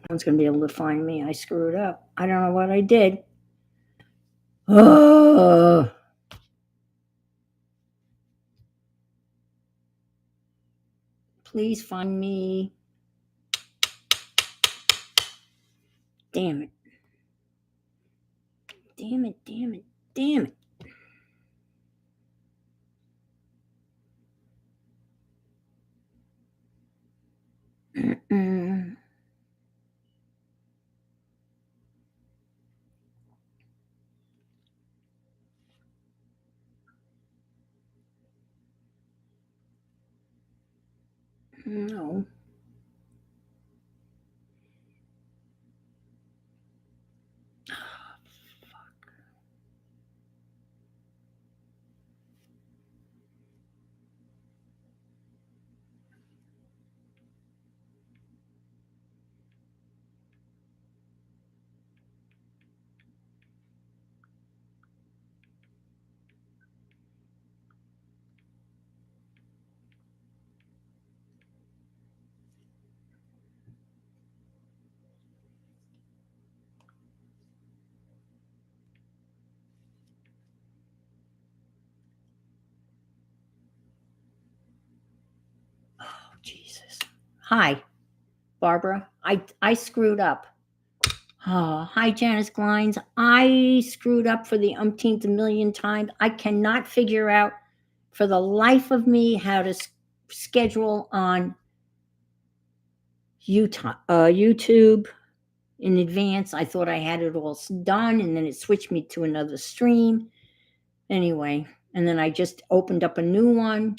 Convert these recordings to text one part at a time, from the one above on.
one's going to be able to find me. I screwed up. I don't know what I did. Oh, please find me. Damn it. Damn it, damn it, damn it. Mm-mm. No. Oh, Jesus. Hi, Barbara. I screwed up. Oh, hi, Janice Glines. I screwed up for the umpteenth million times. I cannot figure out for the life of me how to schedule on YouTube in advance. I thought I had it all done, and then it switched me to another stream. Anyway, and then I just opened up a new one,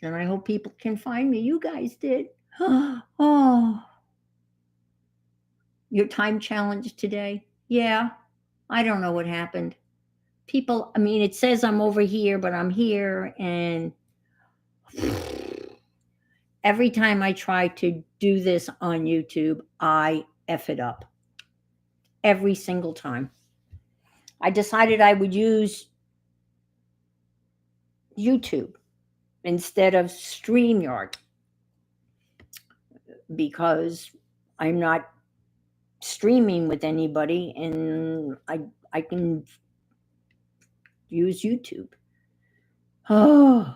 and I hope people can find me. You guys did. Oh, your time challenge today? Yeah, I don't know what happened. People, I mean, it says I'm over here, but I'm here, and every time I try to do this on YouTube, I F it up. Every single time. I decided I would use YouTube instead of StreamYard because I'm not streaming with anybody and I can use YouTube. Oh,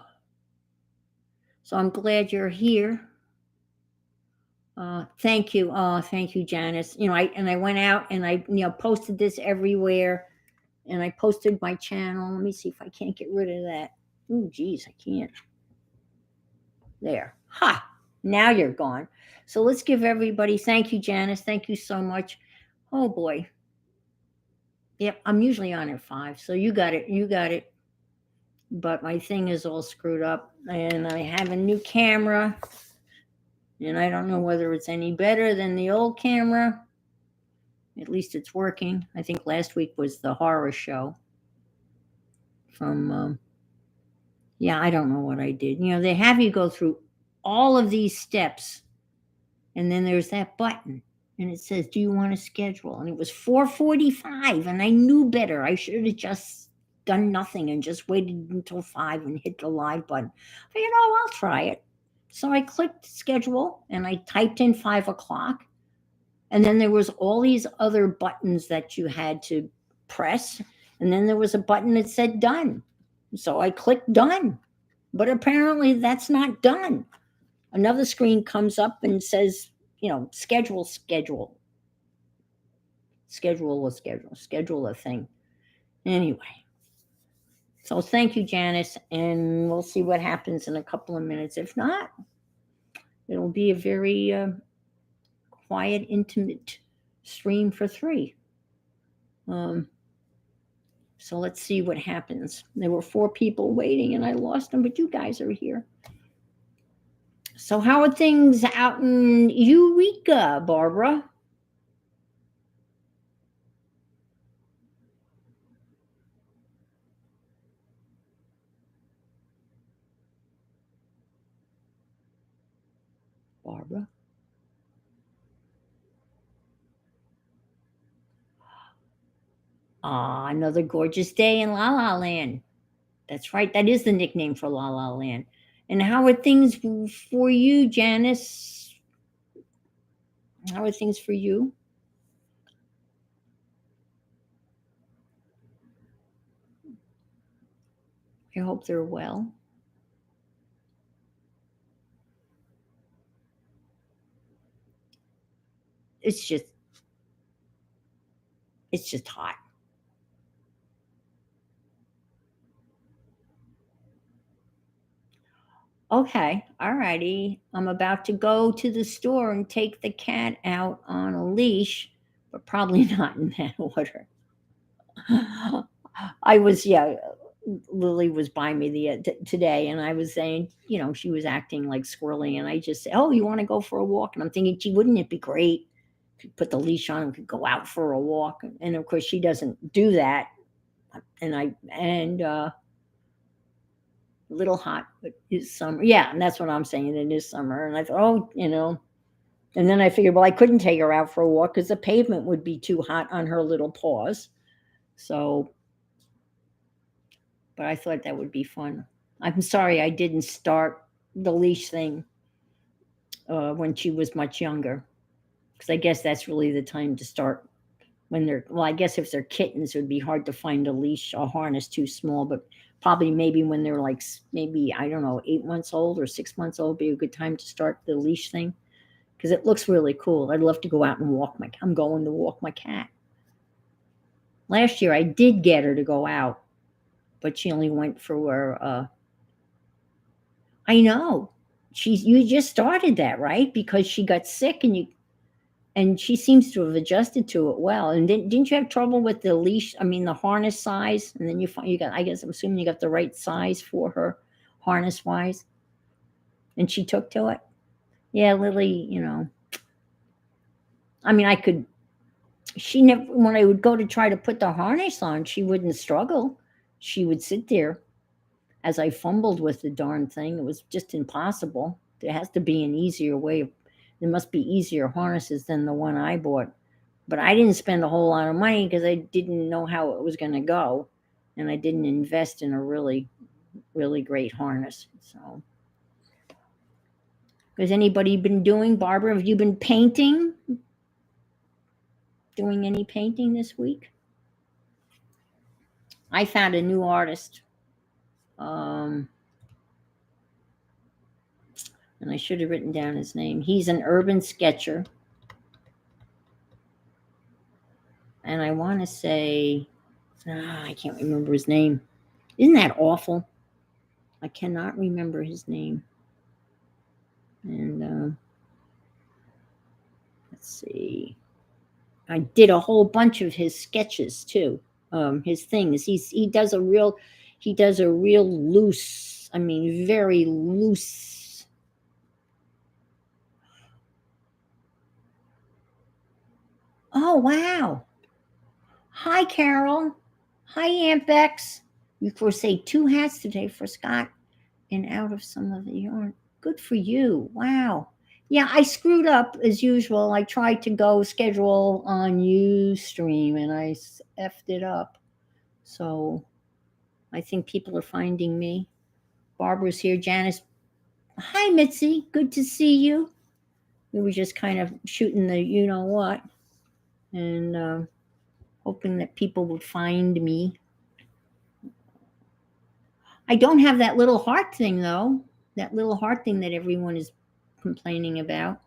so I'm glad you're here. Thank you. Thank you, Janice. I went out and I posted this everywhere, and I posted my channel. Let me see if I can't get rid of that. Oh, geez, I can't. There. Ha! Now you're gone. So let's give everybody. Thank you, Janice. Thank you so much. Oh boy. Yep, I'm usually on at 5, so you got it. You got it. But my thing is all screwed up, and I have a new camera, and I don't know whether it's any better than the old camera. At least it's working. I think last week was the horror show from, yeah, I don't know what I did. They have you go through all of these steps, and then there's that button, and it says, "Do you want to schedule?" And it was 4:45, and I knew better. I should have just done nothing and just waited until 5 and hit the live button. But I'll try it. So I clicked schedule, and I typed in 5 o'clock, and then there was all these other buttons that you had to press, and then there was a button that said done. So I clicked done, but apparently that's not done. Another screen comes up and says, schedule a thing. Anyway, so thank you, Janice, and we'll see what happens in a couple of minutes. If not, it'll be a very quiet, intimate stream for 3. So let's see what happens. There were 4 people waiting, and I lost them, but you guys are here. So how are things out in Eureka, Barbara? Barbara? Ah, another gorgeous day in La La Land. That's right. That is the nickname for La La Land. And how are things for you, Janice? How are things for you? I hope they're well. It's just it's just hot. Okay, all righty. I'm about to go to the store and take the cat out on a leash, but probably not in that order. I was, yeah, Lily was by me today, and I was saying, she was acting like squirrely, and I just said, "Oh, you want to go for a walk?" And I'm thinking, "Gee, wouldn't it be great? Could put the leash on and could go out for a walk." And of course, she doesn't do that, and a little hot, but it's summer. Yeah, and that's what I'm saying. It is summer, and I thought, and then I figured, well, I couldn't take her out for a walk because the pavement would be too hot on her little paws. So, but I thought that would be fun. I'm sorry I didn't start the leash thing when she was much younger, because I guess that's really the time to start when they're, well, I guess if they're kittens, it would be hard to find a leash, a harness too small, but probably maybe when they're like, maybe, I don't know, 8 months old or 6 months old, be a good time to start the leash thing because it looks really cool. I'd love to go out and I'm going to walk my cat. Last year I did get her to go out, but she only went for I know. You just started that, right? Because she got sick and she seems to have adjusted to it well. And didn't you have trouble with the leash? I mean, the harness size, and then you got. I guess I'm assuming you got the right size for her, harness wise, and she took to it. Yeah, Lily. I mean, I could. She never. When I would go to try to put the harness on, she wouldn't struggle. She would sit there as I fumbled with the darn thing. It was just impossible. There has to be an easier way. There must be easier harnesses than the one I bought. But I didn't spend a whole lot of money because I didn't know how it was going to go. And I didn't invest in a really, really great harness. So, has anybody been doing, Barbara? Have you been painting? Doing any painting this week? I found a new artist. Um, and I should have written down his name. He's an urban sketcher. And I want to say, I can't remember his name. Isn't that awful? I cannot remember his name. And let's see. I did a whole bunch of his sketches too. His things. He does a real loose. I mean, very loose. Oh wow! Hi Carol. Hi Aunt Bex. You crochet 2 hats today for Scott and out of some of the yarn. Good for you. Wow. Yeah, I screwed up as usual. I tried to go schedule on Ustream and I effed it up. So I think people are finding me. Barbara's here. Janice. Hi, Mitzi. Good to see you. We were just kind of shooting the you know what and hoping that people would find me. I don't have that little heart thing, though. That little heart thing that everyone is complaining about.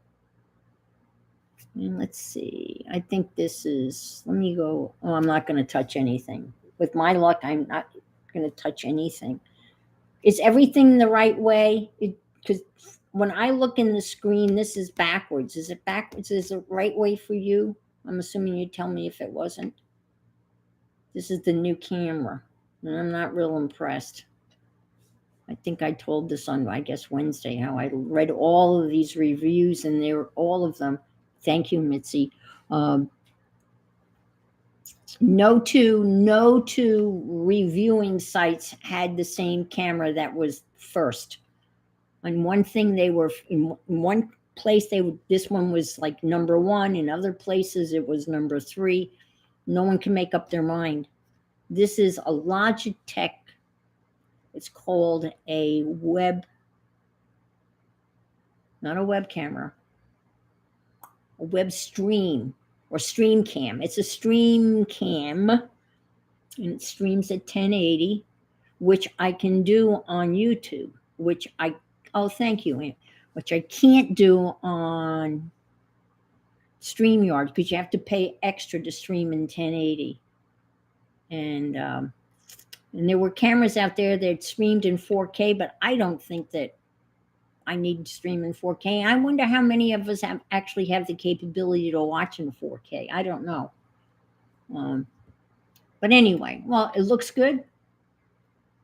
And let's see. I think this is, let me go. Oh, I'm not going to touch anything. With my luck, I'm not going to touch anything. Is everything the right way? Because when I look in the screen, this is backwards. Is it backwards? Is it the right way for you? I'm assuming you'd tell me if it wasn't. This is the new camera, and I'm not real impressed. I think I told this on, I guess, Wednesday, how I read all of these reviews, and they were all of them. Thank you, Mitzi. Um, no two reviewing sites had the same camera that was first. On one thing, they were in one place. This one was like number one. In other places, it was number three. No one can make up their mind. This is a Logitech. It's called a not a web camera. a web stream or stream cam. It's a stream cam and it streams at 1080, which I can do on YouTube, oh, thank you, Ann, which I can't do on StreamYard because you have to pay extra to stream in 1080. And there were cameras out there that streamed in 4K, but I don't think that I need to stream in 4K. I wonder how many of us actually have the capability to watch in 4K. I don't know. But anyway, well, it looks good.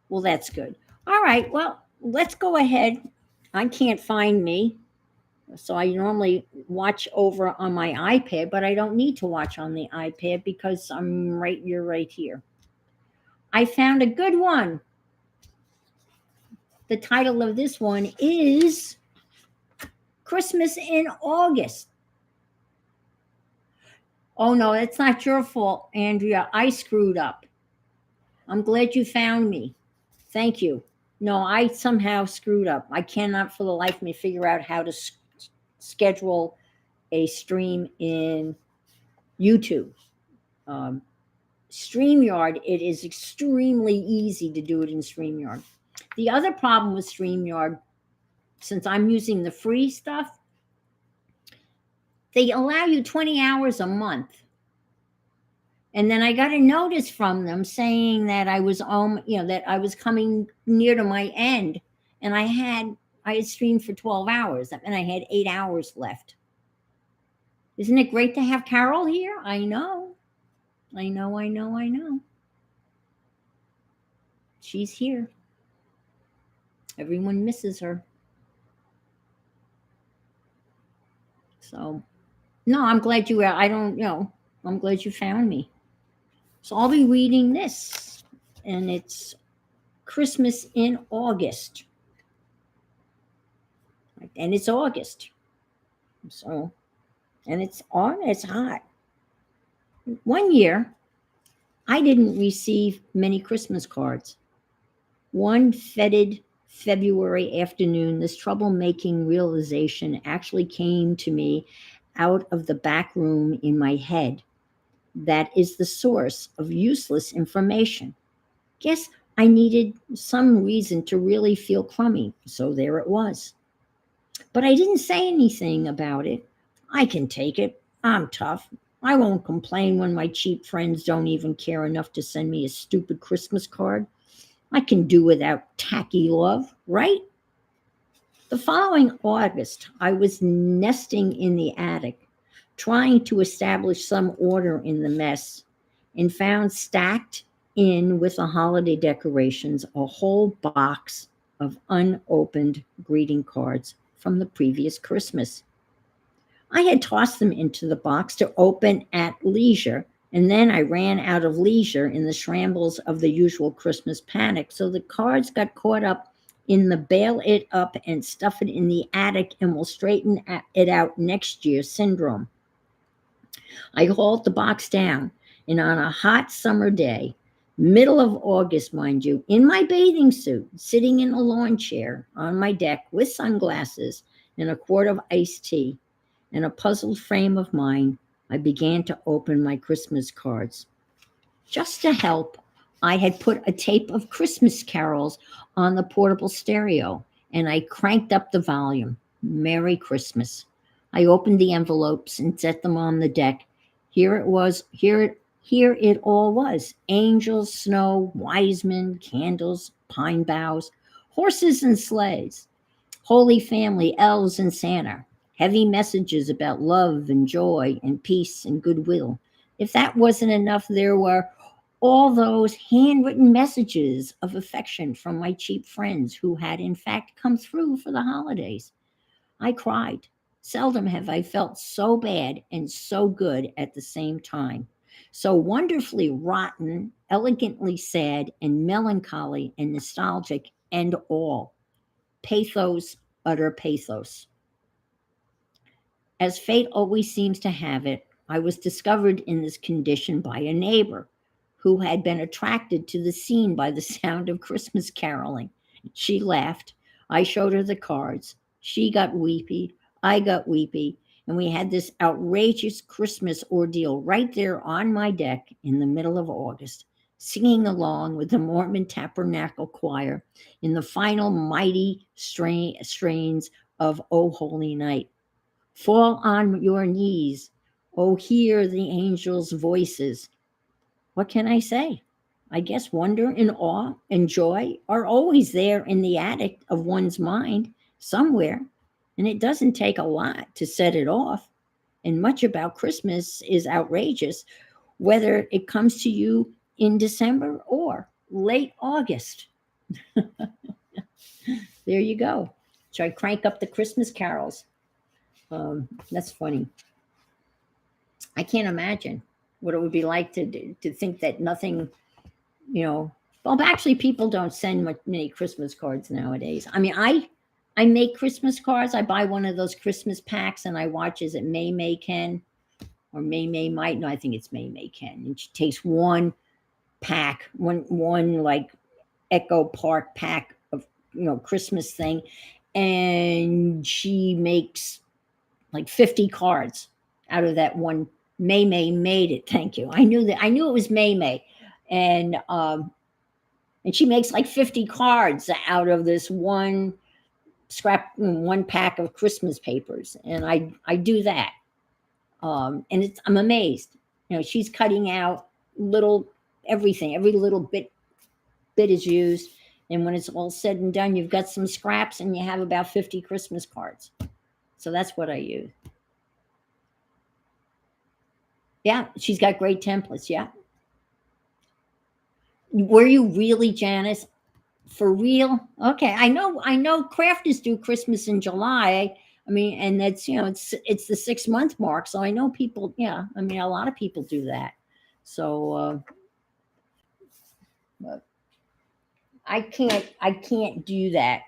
Well, that's good. All right, well, let's go ahead. I can't find me. So I normally watch over on my iPad, but I don't need to watch on the iPad because you're right here. I found a good one. The title of this one is Christmas in August. Oh no, that's not your fault, Andrea. I screwed up. I'm glad you found me. Thank you. No, I somehow screwed up. I cannot for the life of me figure out how to schedule a stream in YouTube. StreamYard, it is extremely easy to do it in StreamYard. The other problem with StreamYard, since I'm using the free stuff, they allow you 20 hours a month. And then I got a notice from them saying that I was that I was coming near to my end, and I had streamed for 12 hours and I had 8 hours left. Isn't it great to have Carol here? I know. She's here. Everyone misses her. So, no, I'm glad you were. I'm glad you found me. So I'll be reading this, and it's Christmas in August. And it's August. So, and it's hot. One year, I didn't receive many Christmas cards. One fetid February afternoon, this troublemaking realization actually came to me out of the back room in my head. That is the source of useless information. Guess I needed some reason to really feel crummy, so there it was. But I didn't say anything about it. I can take it. I'm tough. I won't complain when my cheap friends don't even care enough to send me a stupid Christmas card. I can do without tacky love, right? The following August, I was nesting in the attic, trying to establish some order in the mess, and found stacked in with the holiday decorations a whole box of unopened greeting cards from the previous Christmas. I had tossed them into the box to open at leisure, and then I ran out of leisure in the scrambles of the usual Christmas panic, so the cards got caught up in the bail it up and stuff it in the attic and we'll straighten it out next year syndrome. I hauled the box down, and on a hot summer day, middle of August, mind you, in my bathing suit, sitting in a lawn chair on my deck with sunglasses and a quart of iced tea, in a puzzled frame of mind, I began to open my Christmas cards. Just to help, I had put a tape of Christmas carols on the portable stereo, and I cranked up the volume. Merry Christmas. I opened the envelopes and set them on the deck. Here it all was. Angels, snow, wise men, candles, pine boughs, horses and sleighs, Holy Family, elves and Santa. Heavy messages about love and joy and peace and goodwill. If that wasn't enough, there were all those handwritten messages of affection from my cheap friends who had in fact come through for the holidays. I cried. Seldom have I felt so bad and so good at the same time. So wonderfully rotten, elegantly sad, and melancholy and nostalgic, and all. Pathos, utter pathos. As fate always seems to have it, I was discovered in this condition by a neighbor who had been attracted to the scene by the sound of Christmas caroling. She laughed. I showed her the cards. She got weepy. I got weepy. And we had this outrageous Christmas ordeal right there on my deck in the middle of August, singing along with the Mormon Tabernacle Choir in the final mighty strains of O Holy Night. Fall on your knees. Oh, hear the angels' voices. What can I say? I guess wonder and awe and joy are always there in the attic of one's mind somewhere, and it doesn't take a lot to set it off. And much about Christmas is outrageous, whether it comes to you in December or late August. There you go. Should I crank up the Christmas carols? That's funny. I can't imagine what it would be like to think that nothing, you know. Well, actually, people don't send many Christmas cards nowadays. I mean, I make Christmas cards. I buy one of those Christmas packs, and I watch. Is it May can or May might? No, I think it's May can. And she takes one pack, one like Echo Park pack of Christmas thing, and she makes like 50 cards out of that one. May made it. Thank you. I knew that. I knew it was May, and she makes like 50 cards out of this one pack of Christmas papers, and I do that, and I'm amazed. She's cutting out little everything. Every little bit is used, and when it's all said and done, you've got some scraps, and you have about 50 Christmas cards. So that's what I use. Yeah, she's got great templates. Yeah. Were you really, Janice? For real? Okay. I know crafters do Christmas in July. I mean, and that's, it's the 6 month mark. So I know people, yeah. I mean, a lot of people do that. So but I can't do that.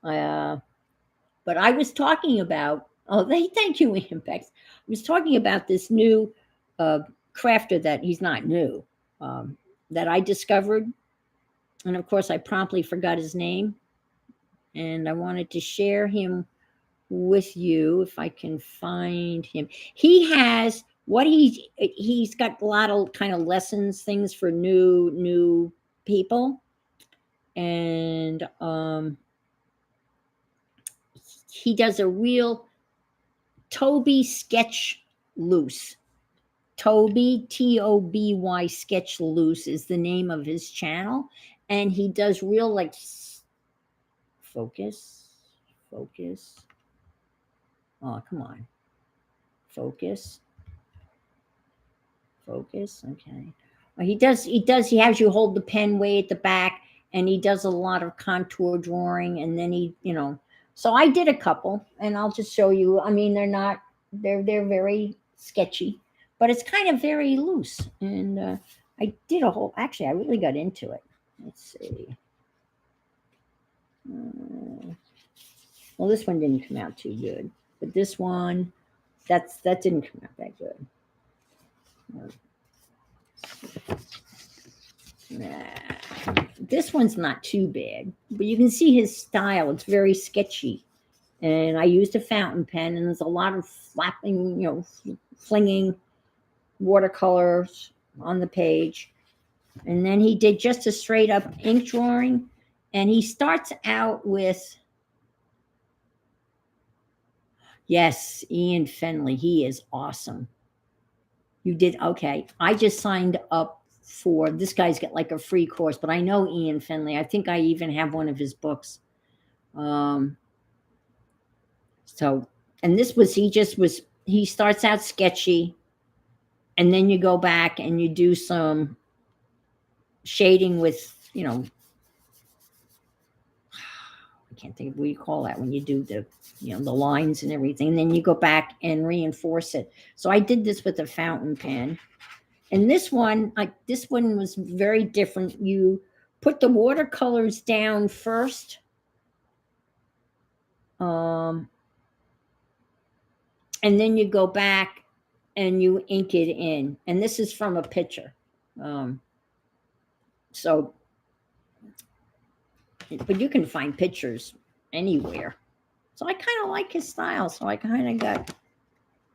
But I was talking about, thank you, Ian Bex. I was talking about this new crafter that he's not new, that I discovered. And of course, I promptly forgot his name. And I wanted to share him with you if I can find him. He has he's got a lot of kind of lessons, things for new people. And he does a real Toby Sketch Loose. Toby, Toby Sketch Loose is the name of his channel. And he does real like focus. Oh, come on. Focus. Okay. Well, he has you hold the pen way at the back, and he does a lot of contour drawing, and then so I did a couple, and I'll just show you. I mean, they're very sketchy, but it's kind of very loose. And I did actually, I really got into it. Let's see. Well, this one didn't come out too good, but this one, that didn't come out that good. This one's not too bad, but you can see his style. It's very sketchy. And I used a fountain pen, and there's a lot of flapping, flinging watercolors on the page. And then he did just a straight up ink drawing. And he starts out with, yes, Ian Fenley. He is awesome. You did, okay. I just signed up for, this guy's got like a free course, but I know Ian Fenley. I think I even have one of his books. So, and this was, he starts out sketchy, and then you go back and you do some shading with, I can't think of what you call that when you do the, the lines and everything. And then you go back and reinforce it. So I did this with a fountain pen. And this one was very different. You put the watercolors down first. And then you go back and you ink it in. And this is from a picture. So, but you can find pictures anywhere. So I kind of like his style. So I kind of got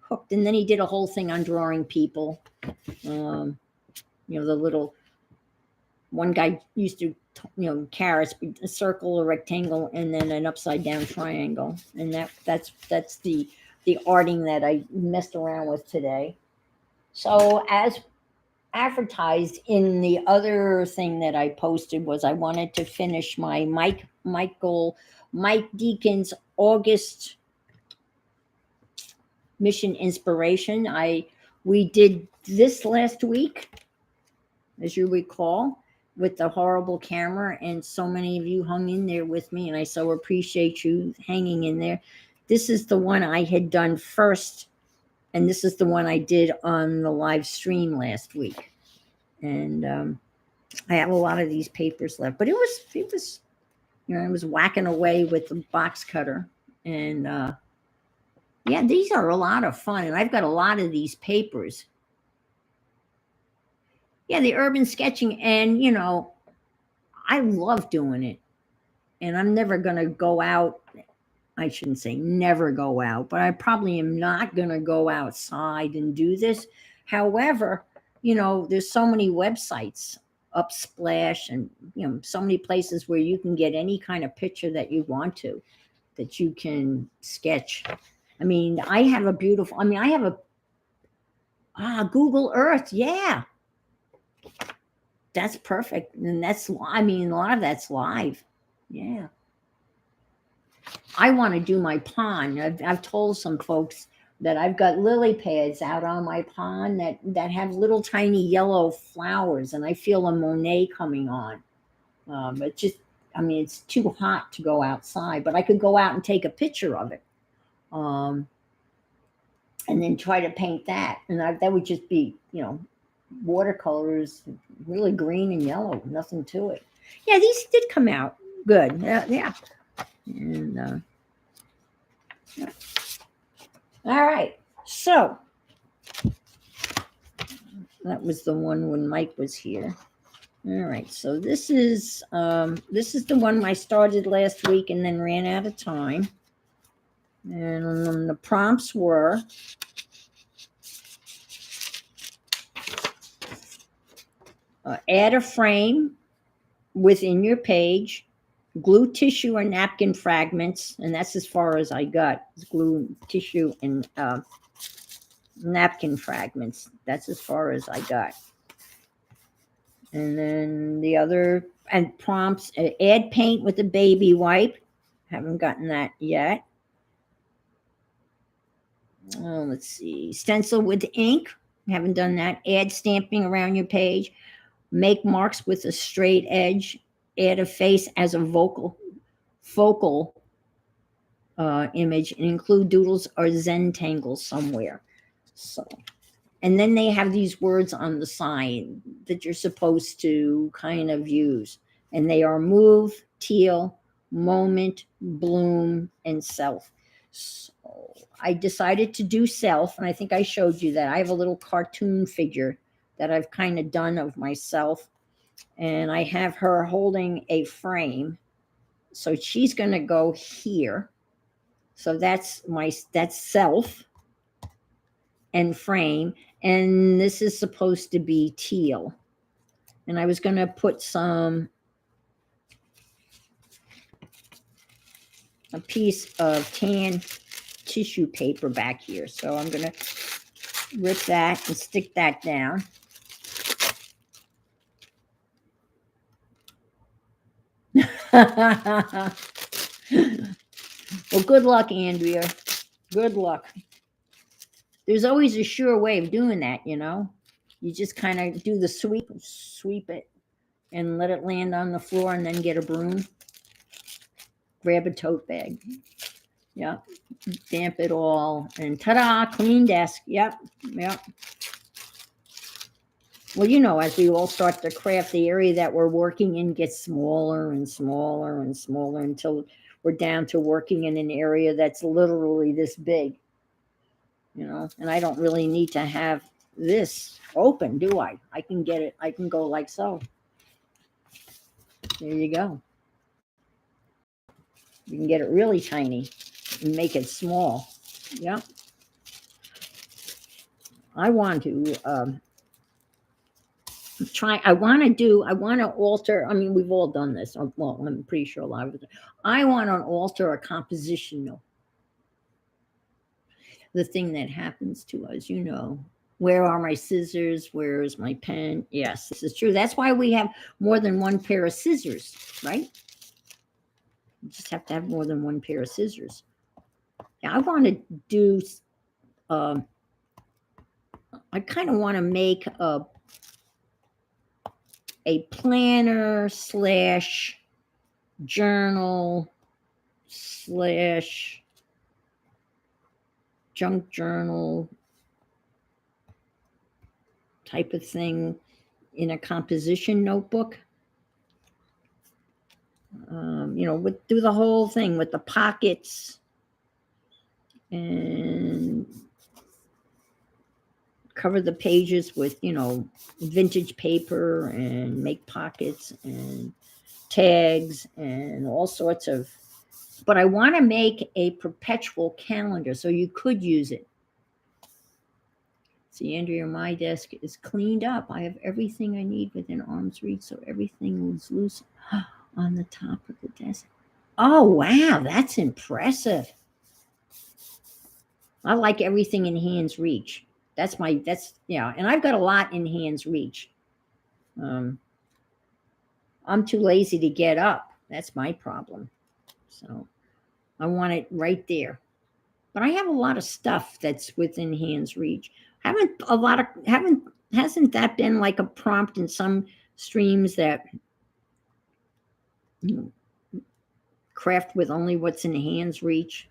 hooked. And then he did a whole thing on drawing people. Um, the little one guy used to, carrots, a circle, a rectangle, and then an upside down triangle. And that's the arting that I messed around with today. So as advertised in the other thing that I posted was I wanted to finish my Mike Deacon's August mission inspiration. We did this last week, as you recall, with the horrible camera, and so many of you hung in there with me, and I so appreciate you hanging in there. This is the one I had done first, and this is the one I did on the live stream last week. And I have a lot of these papers left, but it was I was whacking away with the box cutter, and yeah, these are a lot of fun, and I've got a lot of these papers. Yeah, the urban sketching, and I love doing it, and I'm never gonna go out. I shouldn't say never go out, but I probably am not gonna go outside and do this. However, there's so many websites, Upsplash, and so many places where you can get any kind of picture that you want to, that you can sketch. I mean, I have a Google Earth. Yeah, that's perfect, and a lot of that's live. Yeah, I want to do my pond. I've told some folks that I've got lily pads out on my pond that have little tiny yellow flowers, and I feel a Monet coming on. It's too hot to go outside, but I could go out and take a picture of it, and then try to paint that, and that would just be watercolors, really green and yellow, nothing to it. Yeah, these did come out good. Yeah. And yeah. All right, so that was the one when Mike was here. All right, so this is the one I started last week and then ran out of time. And the prompts were add a frame within your page, glue tissue or napkin fragments, and that's as far as I got. Glue tissue and napkin fragments. That's as far as I got. And then the other prompts: add paint with a baby wipe. Haven't gotten that yet. Let's see. Stencil with ink. Haven't done that. Add stamping around your page. Make marks with a straight edge. Add a face as a focal image, and include doodles or Zentangles somewhere. So, and then they have these words on the side that you're supposed to kind of use, and they are move, teal, moment, bloom, and self. So I decided to do self, and I think I showed you that. I have a little cartoon figure that I've kind of done of myself, and I have her holding a frame. So she's going to go here. So that's self and frame, and this is supposed to be teal. And I was going to put a piece of tan tissue paper back here. So I'm going to rip that and stick that down. Well, good luck, Andrea. Good luck. There's always a sure way of doing that, You just kind of do the sweep it, and let it land on the floor, and then get a broom. Grab a tote bag. Yep. Damp it all, and ta-da, clean desk. Yep. Well, as we all start to craft, the area that we're working in gets smaller and smaller and smaller until we're down to working in an area that's literally this big, and I don't really need to have this open, do I? I can get it. I can go like so. There you go. You can get it really tiny and make it small. Yep. I want to I want to alter. I mean, we've all done this. Well, I'm pretty sure a lot of it. I want to alter a composition note. The thing that happens to us, Where are my scissors? Where is my pen? Yes, this is true. That's why we have more than one pair of scissors, right? You just have to have more than one pair of scissors. Yeah, I want to do, um, I kind of want to make a planner slash journal slash junk journal type of thing in a composition notebook. Do the whole thing with the pockets and cover the pages with, vintage paper and make pockets and tags and all sorts of. But I want to make a perpetual calendar so you could use it. See, Andrea, my desk is cleaned up. I have everything I need within arm's reach, so everything is loose on the top of the desk. Oh, wow, that's impressive. I like everything in hand's reach. And I've got a lot in hand's reach. I'm too lazy to get up. That's my problem. So I want it right there. But I have a lot of stuff that's within hand's reach. Hasn't that been like a prompt in some streams that craft with only what's in hand's reach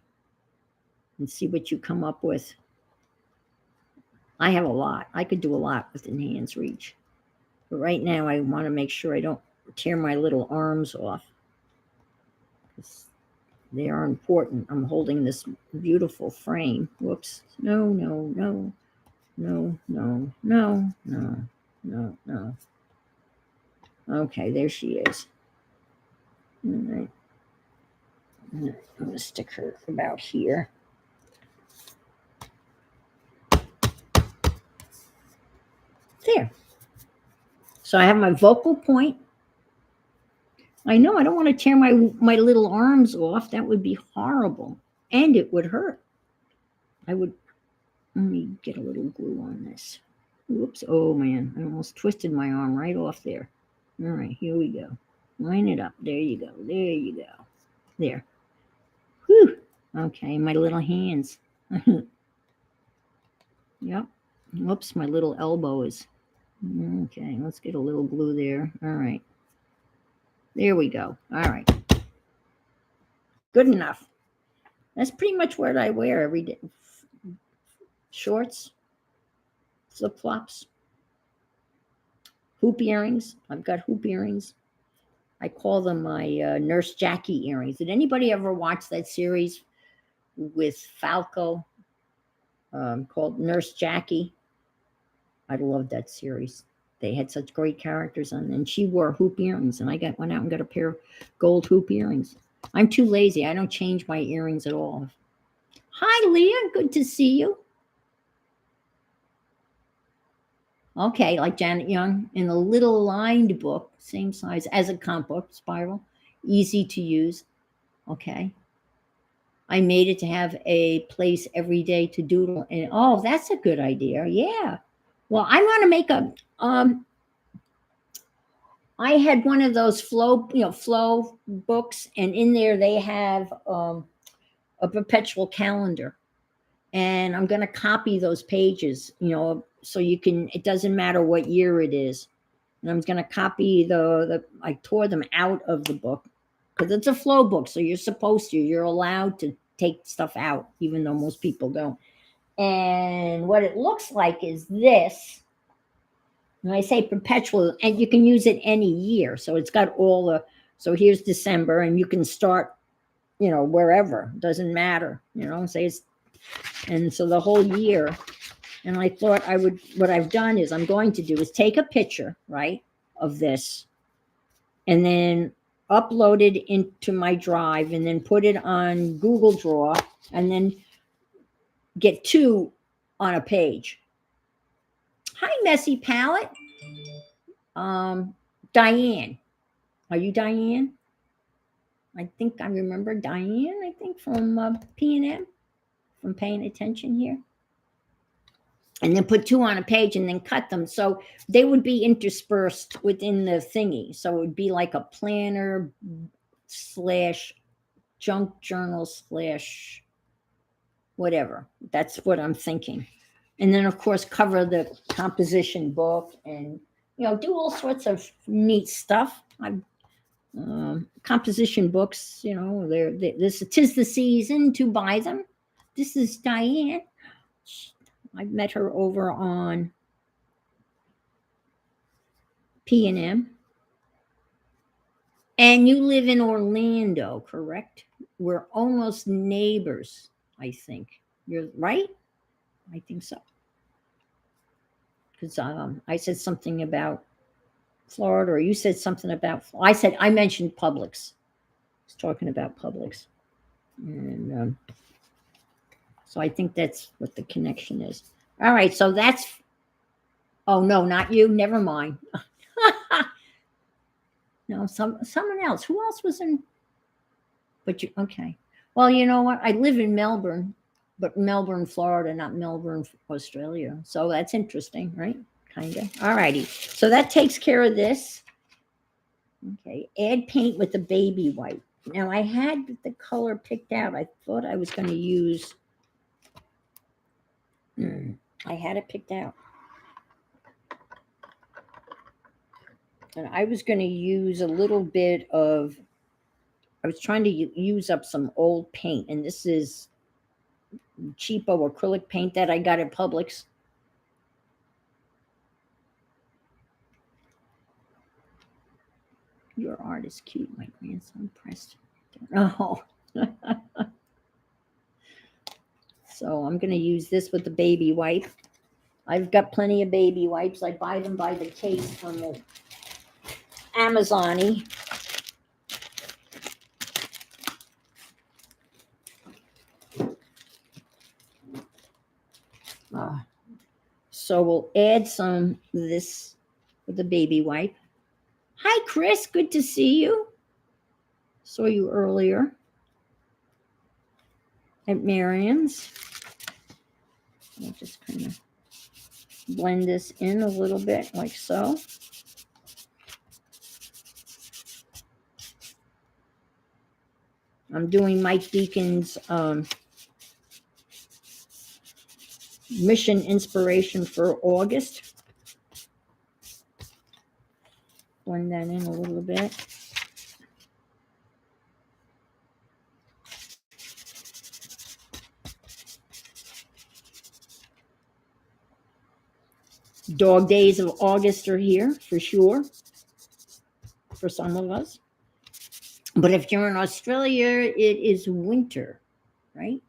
and see what you come up with? I have a lot. I could do a lot within hand's reach. But right now I want to make sure I don't tear my little arms off. They are important. I'm holding this beautiful frame. Whoops. No. Okay, there she is. All right. I'm going to stick her about here. There. So I have my vocal point. I know I don't want to tear my little arms off. That would be horrible. And it would hurt. Let me get a little glue on this. Whoops. Oh, man. I almost twisted my arm right off there. All right, here we go. Line it up. There you go. There you go. There. Whew. Okay, my little hands. Yep. Whoops, my little elbow is. Okay, let's get a little glue there. All right. There we go. All right. Good enough. That's pretty much what I wear every day. Shorts, flip-flops, hoop earrings. I've got hoop earrings. I call them my Nurse Jackie earrings. Did anybody ever watch that series with Falco called Nurse Jackie? I loved that series. They had such great characters on, and she wore hoop earrings, and I went out and got a pair of gold hoop earrings. I'm too lazy. I don't change my earrings at all. Hi, Leah. Good to see you. Okay, like Janet Young in the little lined book, same size as a comp book, spiral, easy to use. Okay. I made it to have a place every day to doodle. And oh, that's a good idea. Yeah. Well, I want to make I had one of those flow books, and in there they have a perpetual calendar. And I'm going to copy those pages, so it doesn't matter what year it is. And I'm going to copy I tore them out of the book because it's a flow book. So you're allowed to take stuff out, even though most people don't. And what it looks like is this. And I say perpetual, and you can use it any year. So it's got so here's December, and you can start, wherever, doesn't matter, and so the whole year. And I thought what I've done is I'm going to do is take a picture, right, of this, and then upload it into my drive, and then put it on Google Draw, and then get two on a page. Hi, Messy Palette. Diane. Are you Diane? I think I remember Diane, I think, from P&M, from paying attention here. And then put two on a page and then cut them. So they would be interspersed within the thingy. So it would be like a planner slash junk journal slash whatever. That's what I'm thinking. And then, of course, cover the composition book and, do all sorts of neat stuff. Composition books, this 'tis the season to buy them. This is Diane. I met her over on P&M. And you live in Orlando, correct? We're almost neighbors, I think. You're right? I think so. Because I said something about Florida, or you said something about, I mentioned Publix. I was talking about Publix. And so I think that's what the connection is. All right, so that's, oh no, not you, never mind. No, someone else. Who else was in? But you, okay. Well, you know what? I live in Melbourne, but Melbourne, Florida, not Melbourne, Australia. So that's interesting, right? Kind of. All righty. So that takes care of this. Okay. Add paint with the baby white. Now I had the color picked out. I thought I was going to use. I had it picked out. And I was going to use a little bit of, I was trying to use up some old paint. And this is cheapo acrylic paint that I got at Publix. Your art is cute, my grandson pressed. Oh. So I'm going to use this with the baby wipe. I've got plenty of baby wipes. I buy them by the case from the Amazon-y. So we'll add some of this with the baby wipe. Hi, Chris. Good to see you. Saw you earlier at Marion's. I'll just kind of blend this in a little bit like so. I'm doing Mike Deacon's mission inspiration for August. Blend that in a little bit. Dog days of August are here for sure, for some of us. But if you're in Australia, it is winter, right?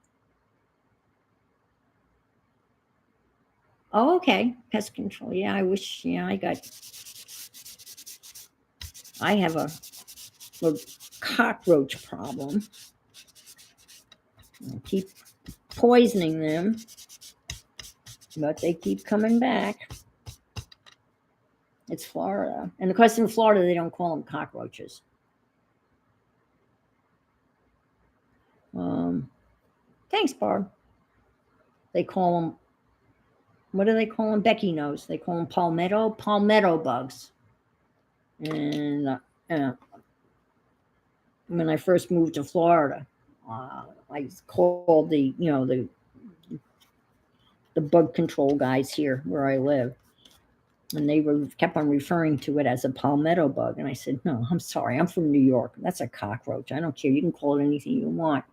Oh, okay. Pest control. Yeah, I wish, I have a cockroach problem. I keep poisoning them, but they keep coming back. It's Florida. And of course, in Florida, they don't call them cockroaches. Thanks, Barb. They call them, what do they call them? Becky knows. They call them palmetto bugs. And when I first moved to Florida, I called the bug control guys here where I live. And they kept on referring to it as a palmetto bug. And I said, no, I'm sorry. I'm from New York. That's a cockroach. I don't care. You can call it anything you want.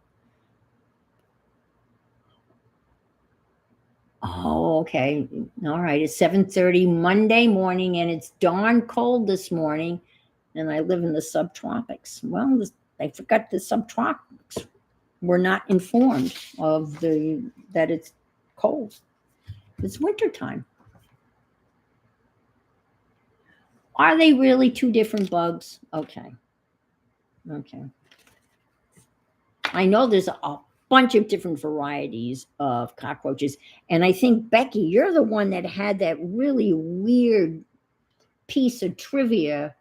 Oh, okay. All right. It's 7:30 Monday morning, and it's darn cold this morning. And I live in the subtropics. Well, I forgot the subtropics. We're not informed of that it's cold. It's wintertime. Are they really two different bugs? Okay. I know there's bunch of different varieties of cockroaches. And I think, Becky, you're the one that had that really weird piece of trivia.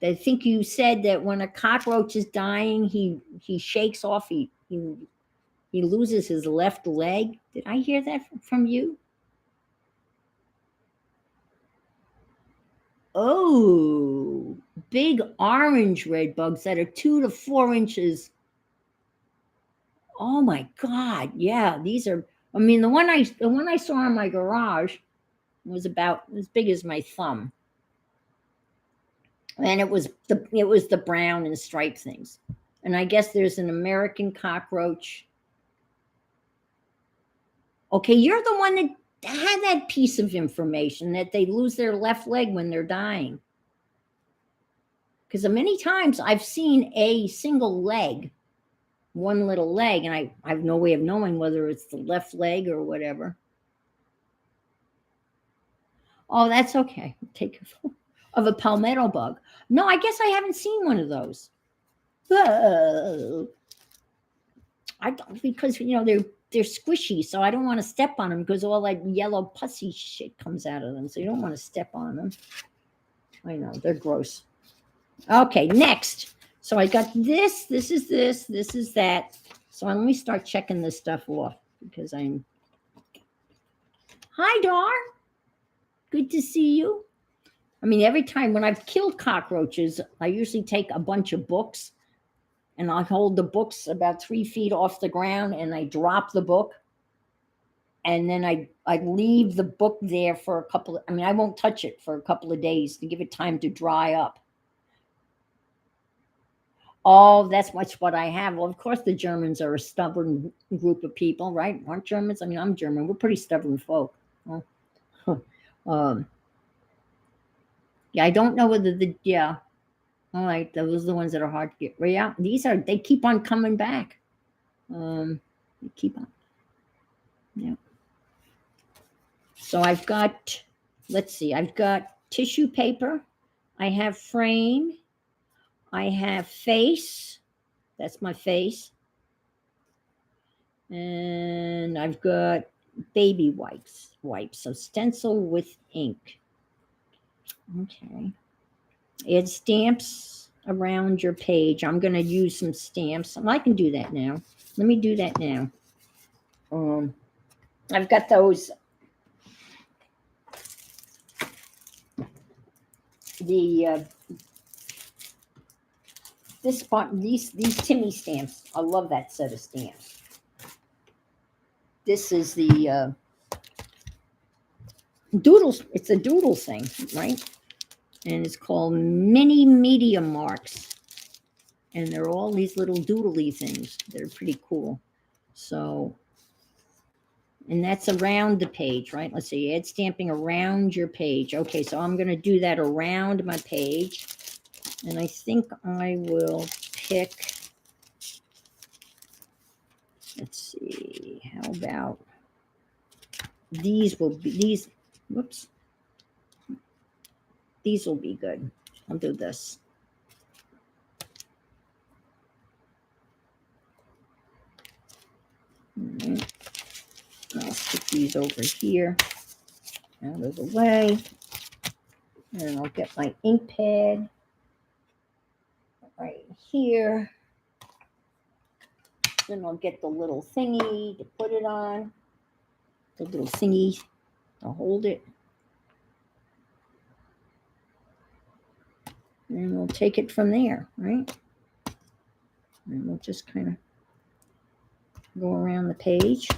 I think you said that when a cockroach is dying, he shakes off, he loses his left leg. Did I hear that from you? Oh, big orange red bugs that are 2 to 4 inches. Oh my God. Yeah, these are, I mean, the one I saw in my garage was about as big as my thumb. And it was the brown and striped things. And I guess there's an American cockroach. Okay, you're the one that had that piece of information that they lose their left leg when they're dying. Because many times I've seen a single leg, one little leg, and I have no way of knowing whether it's the left leg or whatever. Oh, that's okay. Take of a palmetto bug. No, I guess I haven't seen one of those. I don't, because they're squishy, so I don't want to step on them because all that yellow pussy shit comes out of them. So you don't want to step on them. I know they're gross. Okay, next. So I got this. This is this. This is that. So let me start checking this stuff off because I'm. Hi, Dar. Good to see you. I mean, every time when I've killed cockroaches, I usually take a bunch of books and I hold the books about 3 feet off the ground and I drop the book. And then I leave the book there for a couple of, I mean, I won't touch it for a couple of days to give it time to dry up. Oh, that's much what I have. Well, of course, the Germans are a stubborn group of people, right? Aren't Germans? I mean, I'm German. We're pretty stubborn folk. Yeah, I don't know whether yeah. All right, those are the ones that are hard to get. Well, yeah, they keep on coming back. They keep on. Yeah. So I've got, let's see, I've got tissue paper. I have frame. I have face. That's my face. And I've got baby wipes. So stencil with ink. Okay. Add stamps around your page. I'm going to use some stamps. I can do that now. Let me do that now. I've got those. These Timmy stamps. I love that set of stamps. This is the doodles. It's a doodle thing, right? And it's called mini medium marks. And they're all these little doodly things. They're pretty cool. So, and that's around the page, right? Let's see, add stamping around your page. Okay, so I'm going to do that around my page. And I think I will pick, let's see, how about these will be, whoops. These will be good. I'll do this. All right. I'll stick these over here, out of the way. And I'll get my ink pad right here. Then I'll get the little thingy to put it on. The little thingy to hold it. And we'll take it from there, right? And we'll just kind of go around the page.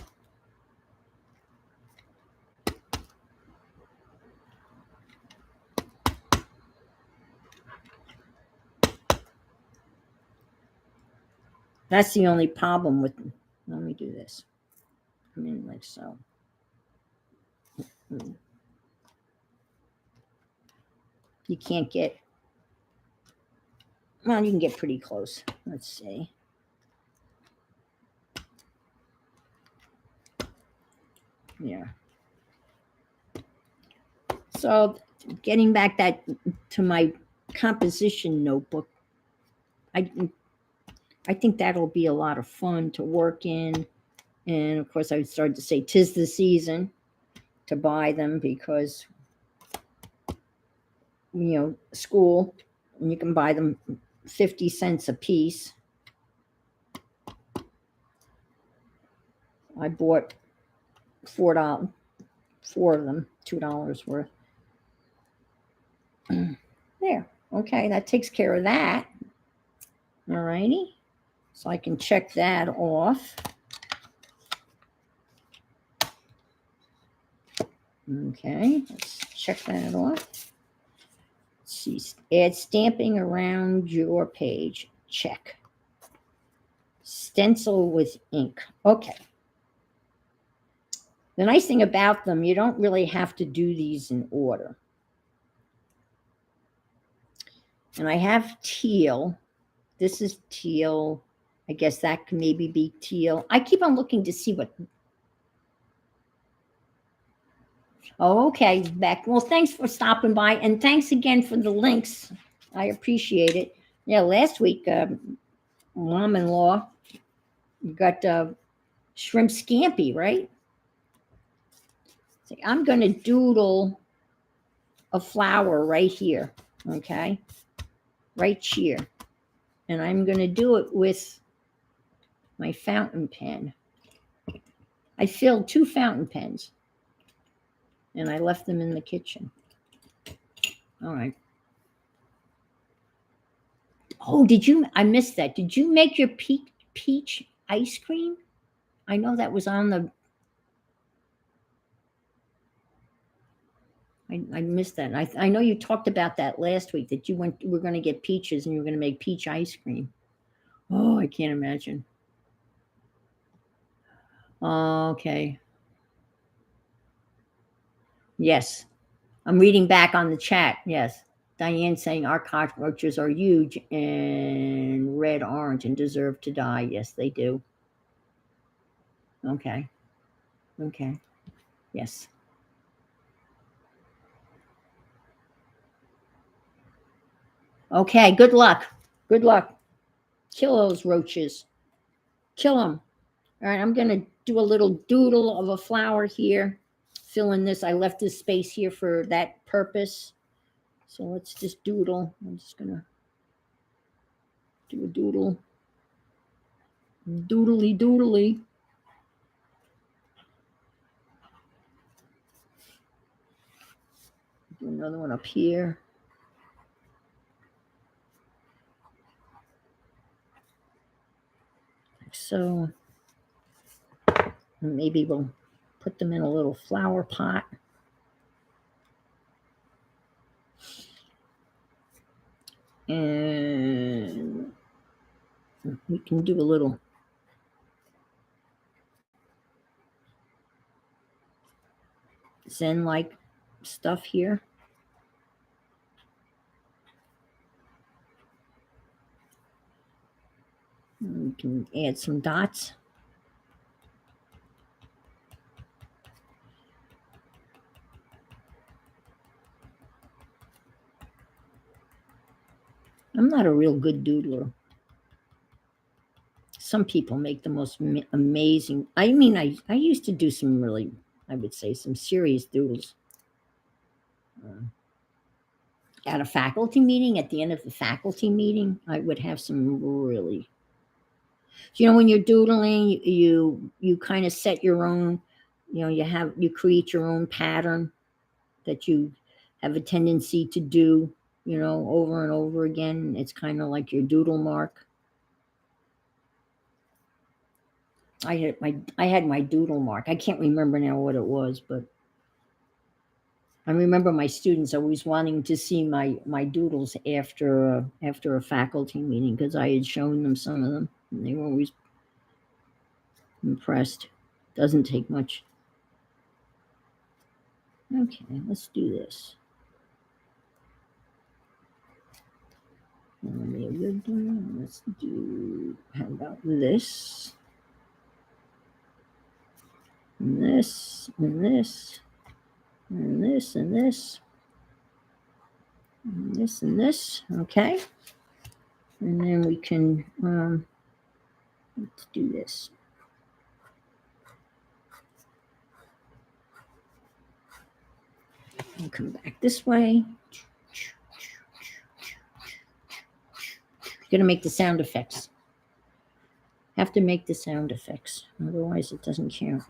That's the only problem with them. Let me do this. I mean, like so. You can't get, well, you can get pretty close. Let's see. Yeah. So getting back to my composition notebook, I think that'll be a lot of fun to work in. And of course, I started to say 'tis the season to buy them because, school, and you can buy them 50 cents a piece. I bought $4, 4 of them, $2 worth. There. Okay, that takes care of that. All righty. So I can check that off. Okay, let's check that off. Let's see, add stamping around your page. Check. Stencil with ink. Okay. The nice thing about them, you don't really have to do these in order. And I have teal. This is teal. I guess that can maybe be teal. I keep on looking to see what. Oh, okay, Beck. Well, thanks for stopping by, and thanks again for the links. I appreciate it. Yeah, last week, mom-in-law got shrimp scampi, right? So I'm going to doodle a flower right here, okay? Right here. And I'm going to do it with my fountain pen. I filled 2 fountain pens, and I left them in the kitchen. All right. Oh, I missed that. Did you make your peach ice cream? I know that was on the, I missed that. I know you talked about that last week, that you were going to get peaches and you were going to make peach ice cream. Oh, I can't imagine. Okay. Yes. I'm reading back on the chat. Yes. Diane saying our cockroaches are huge and red, orange, and deserve to die. Yes, they do. Okay. Okay. Yes. Okay. Good luck. Good luck. Kill those roaches. Kill them. All right. I'm going to do a little doodle of a flower here. Fill in this. I left this space here for that purpose. So let's just doodle. I'm just going to do a doodle. Doodly doodly. Do another one up here. Like so. And maybe we'll put them in a little flower pot. And we can do a little Zen-like stuff here. And we can add some dots. I'm not a real good doodler. Some people make the most amazing. I mean, I used to do some really, I would say, some serious doodles. At a faculty meeting, at the end of the faculty meeting, I would have some really, when you're doodling, you kind of set your own, you create your own pattern that you have a tendency to do, over and over again. It's kind of like your doodle mark. I had my doodle mark. I can't remember now what it was, but I remember my students always wanting to see my doodles after a faculty meeting, because I had shown them some of them, and they were always impressed. Doesn't take much. Okay, let's do this. Be a good one. Let's do, how about this? And this, and this, and this, and this, and this, and this. Okay. And then we can, let's do this. And come back this way. Gonna make the sound effects. Have to make the sound effects, otherwise it doesn't count.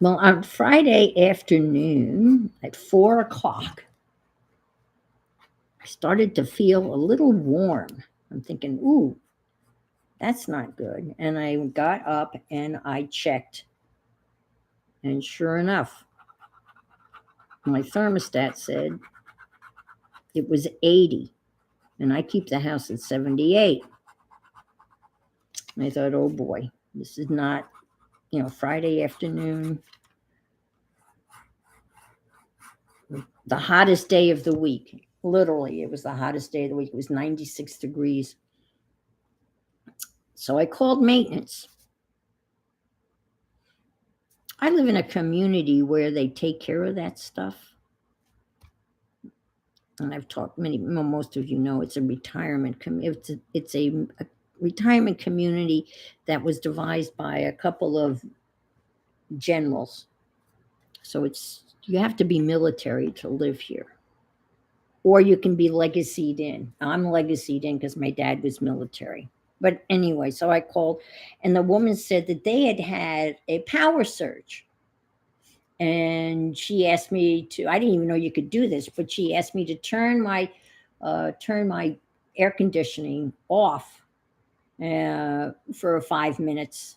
Well, on Friday afternoon at 4 o'clock, I started to feel a little warm. I'm thinking, ooh, that's not good. And I got up and I checked. And sure enough, my thermostat said it was 80. And I keep the house at 78. And I thought, oh boy, this is not, Friday afternoon, the hottest day of the week. Literally, it was the hottest day of the week. It was 96 degrees. So I called maintenance. I live in a community where they take care of that stuff. And I've talked most of you know it's a retirement it's a retirement community that was devised by a couple of generals. So you have to be military to live here. Or you can be legacied in. I'm legacied in because my dad was military. But anyway, so I called, and the woman said that they had a power surge. And she asked me I didn't even know you could do this, but she asked me to turn my air conditioning off for 5 minutes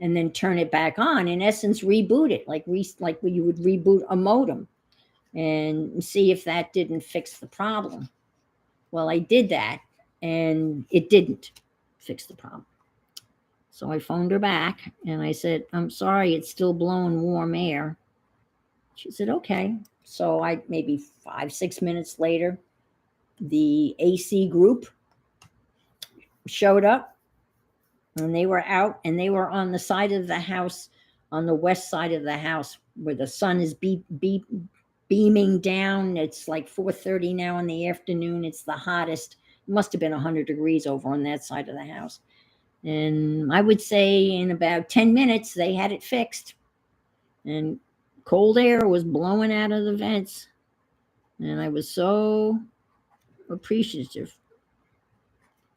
and then turn it back on. In essence, reboot it like you would reboot a modem and see if that didn't fix the problem. Well, I did that and it didn't fix the problem. So I phoned her back and I said, I'm sorry, it's still blowing warm air. She said, okay. So maybe 5-6 minutes later, the AC group showed up and they were out and they were on the side of the house, on the west side of the house where the sun is beaming down. It's like 4:30 now in the afternoon. It's the hottest. It must have been 100 degrees over on that side of the house. And I would say in about 10 minutes, they had it fixed. And cold air was blowing out of the vents. And I was so appreciative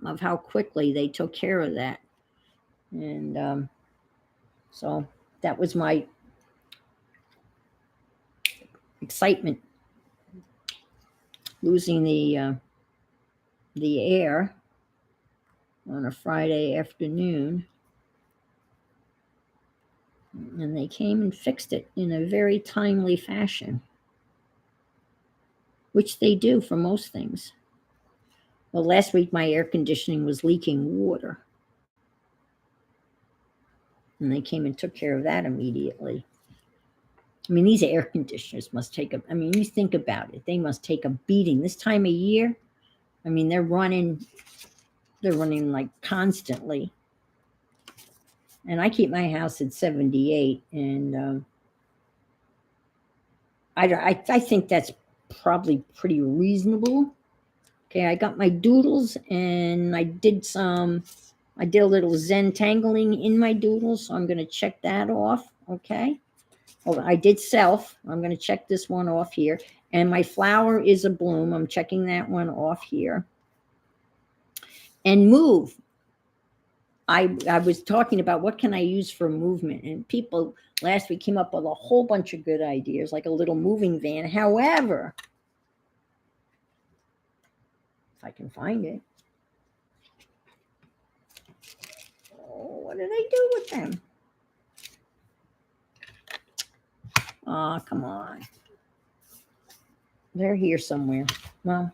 of how quickly they took care of that. And so that was my excitement, losing the air on a Friday afternoon. And they came and fixed it in a very timely fashion, which they do for most things. Well, last week my air conditioning was leaking water. And they came and took care of that immediately. I mean, these air conditioners must take you think about it. They must take a beating this time of year. I mean, they're running like constantly. And I keep my house at 78. And I think that's probably pretty reasonable. Okay, I got my doodles and I did a little Zentangling in my doodles, so I'm going to check that off. Okay. Oh, I did self. I'm going to check this one off here. And my flower is a bloom. I'm checking that one off here. And move. I was talking about what can I use for movement. And people last week came up with a whole bunch of good ideas, like a little moving van. However, if I can find it. Oh, what did I do with them? Oh, come on. They're here somewhere. Well,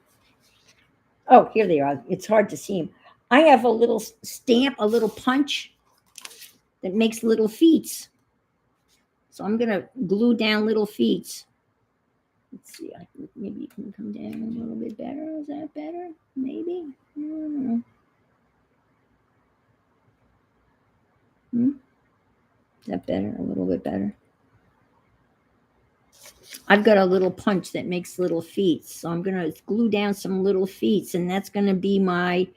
oh, here they are. It's hard to see them. I have a little stamp, a little punch that makes little feet. So I'm going to glue down little feet. Let's see. Maybe you can come down a little bit better. Is that better? Maybe. I don't know. Is that better? A little bit better? I've got a little punch that makes little feet. So I'm going to glue down some little feet. And that's going to be my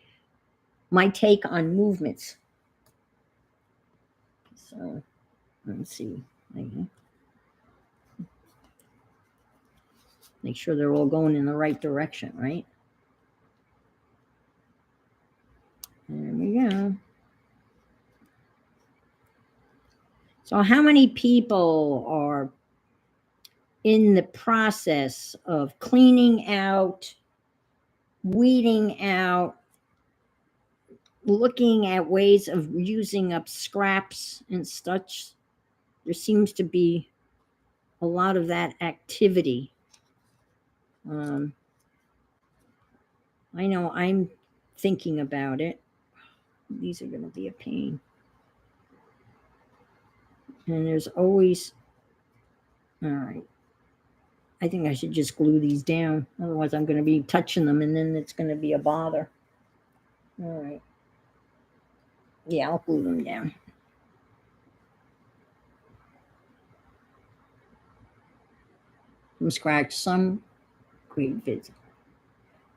take on movements. So Let's see. Make sure they're all going in the right direction, right? There we go. So how many people are in the process of cleaning out, weeding out, looking at ways of using up scraps and such? There seems to be a lot of that activity. I know I'm thinking about it. These are going to be a pain. And there's always, all right. I think I should just glue these down. Otherwise, I'm going to be touching them and then it's going to be a bother. All right. Yeah, I'll glue them down. From scratch, some great vids.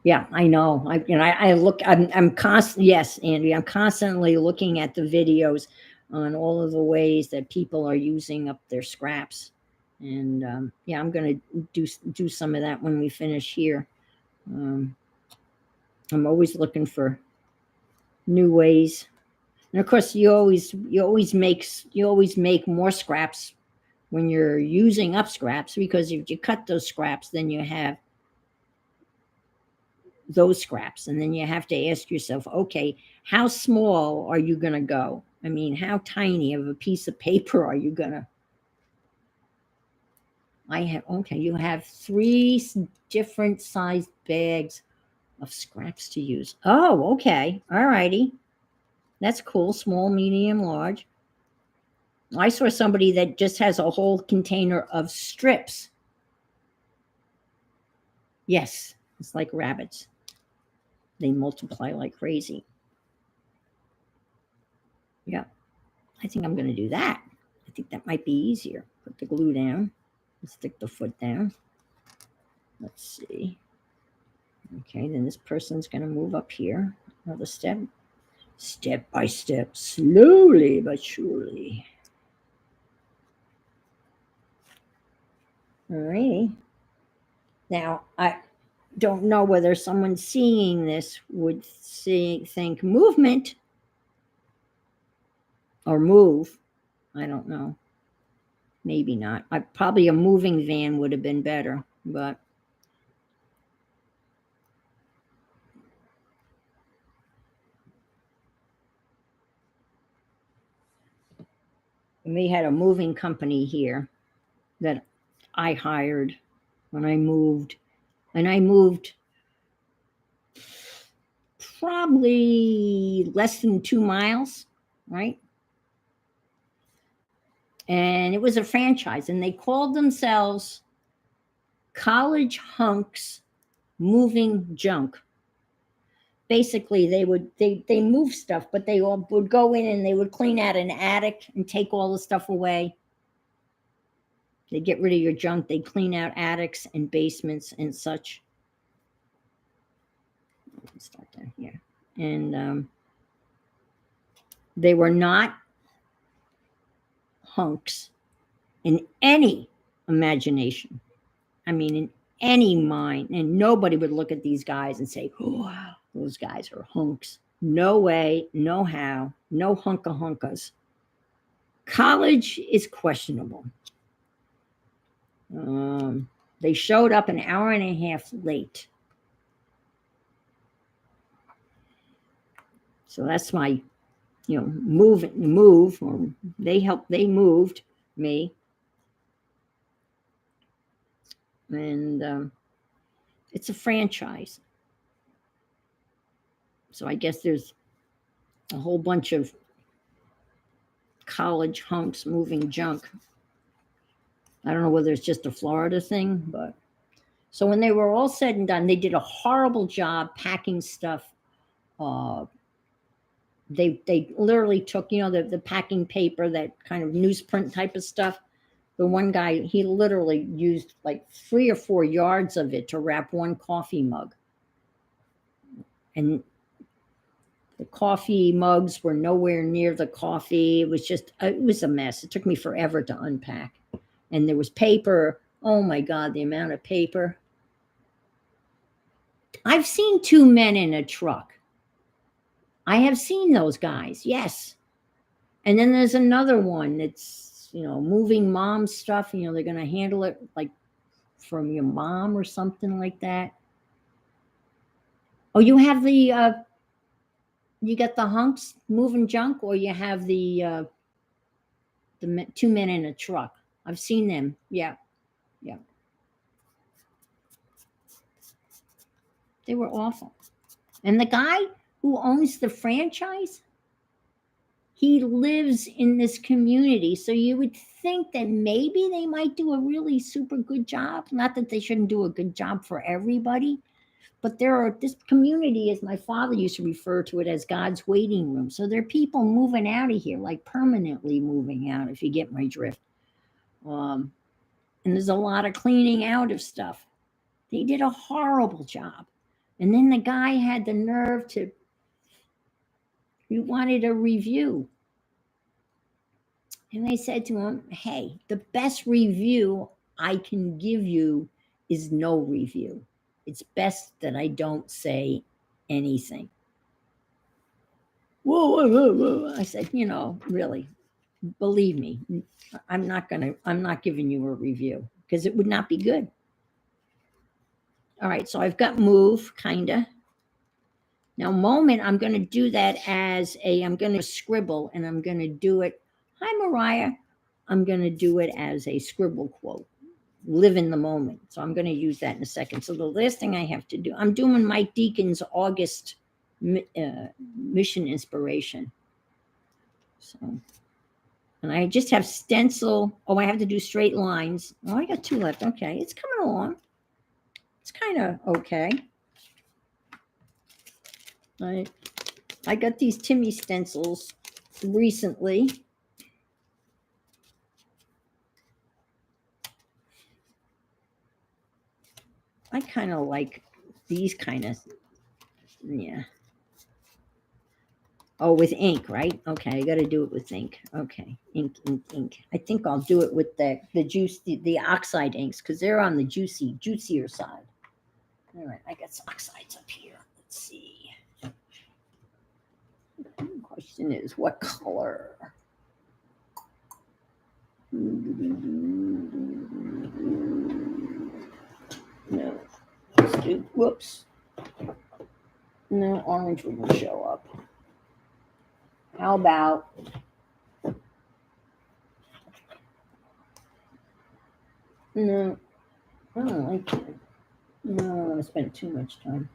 Yeah, I know. I look. I'm constant. Yes, Andy. I'm constantly looking at the videos on all of the ways that people are using up their scraps, and yeah, I'm going to do some of that when we finish here. I'm always looking for new ways, and of course, you always make more scraps when you're using up scraps, because if you cut those scraps, then you have those scraps, and then you have to ask yourself, okay, how small are you going to go? I mean, how tiny of a piece of paper are you going to? You have 3 different sized bags of scraps to use. Oh, okay. All righty. That's cool. Small, medium, large. I saw somebody that just has a whole container of strips. Yes, it's like rabbits. They multiply like crazy. Yeah, I think I'm going to do that. I think that might be easier. Put the glue down and stick the foot down. Let's see. Okay, then this person's going to move up here. Another step. Step by step, slowly but surely. All right. Now, I don't know whether someone seeing this would think movement or move. I don't know. Maybe not. Probably a moving van would have been better, but we had a moving company here that I hired when I moved, and I moved probably less than 2 miles, right? And it was a franchise, and they called themselves College Hunks Moving Junk. Basically, they move stuff, but they all would go in and they would clean out an attic and take all the stuff away. They get rid of your junk. They clean out attics and basements and such. Let's start down here. And they were not hunks in any imagination. I mean, in any mind. And nobody would look at these guys and say, oh, wow, those guys are hunks. No way, no how, no hunka-hunkas. College is questionable. They showed up an hour and a half late. So that's my, move, or they moved me. And it's a franchise. So I guess there's a whole bunch of college hunks moving junk. I don't know whether it's just a Florida thing, but so when they were all said and done, they did a horrible job packing stuff. They literally took, the packing paper, that kind of newsprint type of stuff. The one guy, he literally used like 3 or 4 yards of it to wrap one coffee mug. And The coffee mugs were nowhere near the coffee. It was a mess. It took me forever to unpack. And there was paper. Oh my God, the amount of paper. I've seen two men in a truck. I have seen those guys, yes. And then there's another one that's, moving mom stuff. They're going to handle it like from your mom or something like that. Oh, you have you got the hunks moving junk, or you have the two men in a truck. I've seen them. Yeah, yeah. They were awful. And the guy who owns the franchise, he lives in this community. So you would think that maybe they might do a really super good job. Not that they shouldn't do a good job for everybody, but this community, as my father used to refer to it, as God's waiting room. So there are people moving out of here, like permanently moving out, if you get my drift. And there's a lot of cleaning out of stuff. They did a horrible job. And then the guy had the nerve he wanted a review. And I said to him, hey, the best review I can give you is no review. It's best that I don't say anything. Whoa. I said, really, believe me, I'm not giving you a review because it would not be good. All right, so I've got move, kinda. Now, moment, I'm going to do that I'm going to scribble, and I'm going to do it. Hi, Mariah. I'm going to do it as a scribble quote. Live in the moment. So I'm going to use that in a second. So the last thing I have to do, I'm doing Mike Deacon's August mission inspiration. So, and I just have stencil. Oh, I have to do straight lines. Oh, I got two left. Okay, it's coming along. It's kind of okay. I got these Timmy stencils recently. I kind of like these kind of, yeah. Oh, with ink, right? Okay, I got to do it with ink. Okay, ink. I think I'll do it with the juice, the oxide inks, because they're on the juicier side. All right, I got some oxides up here. Let's see. The question is, what color? No. Let's do, whoops. No, orange wouldn't show up. How about no, I don't like it. No, I want to spend too much time.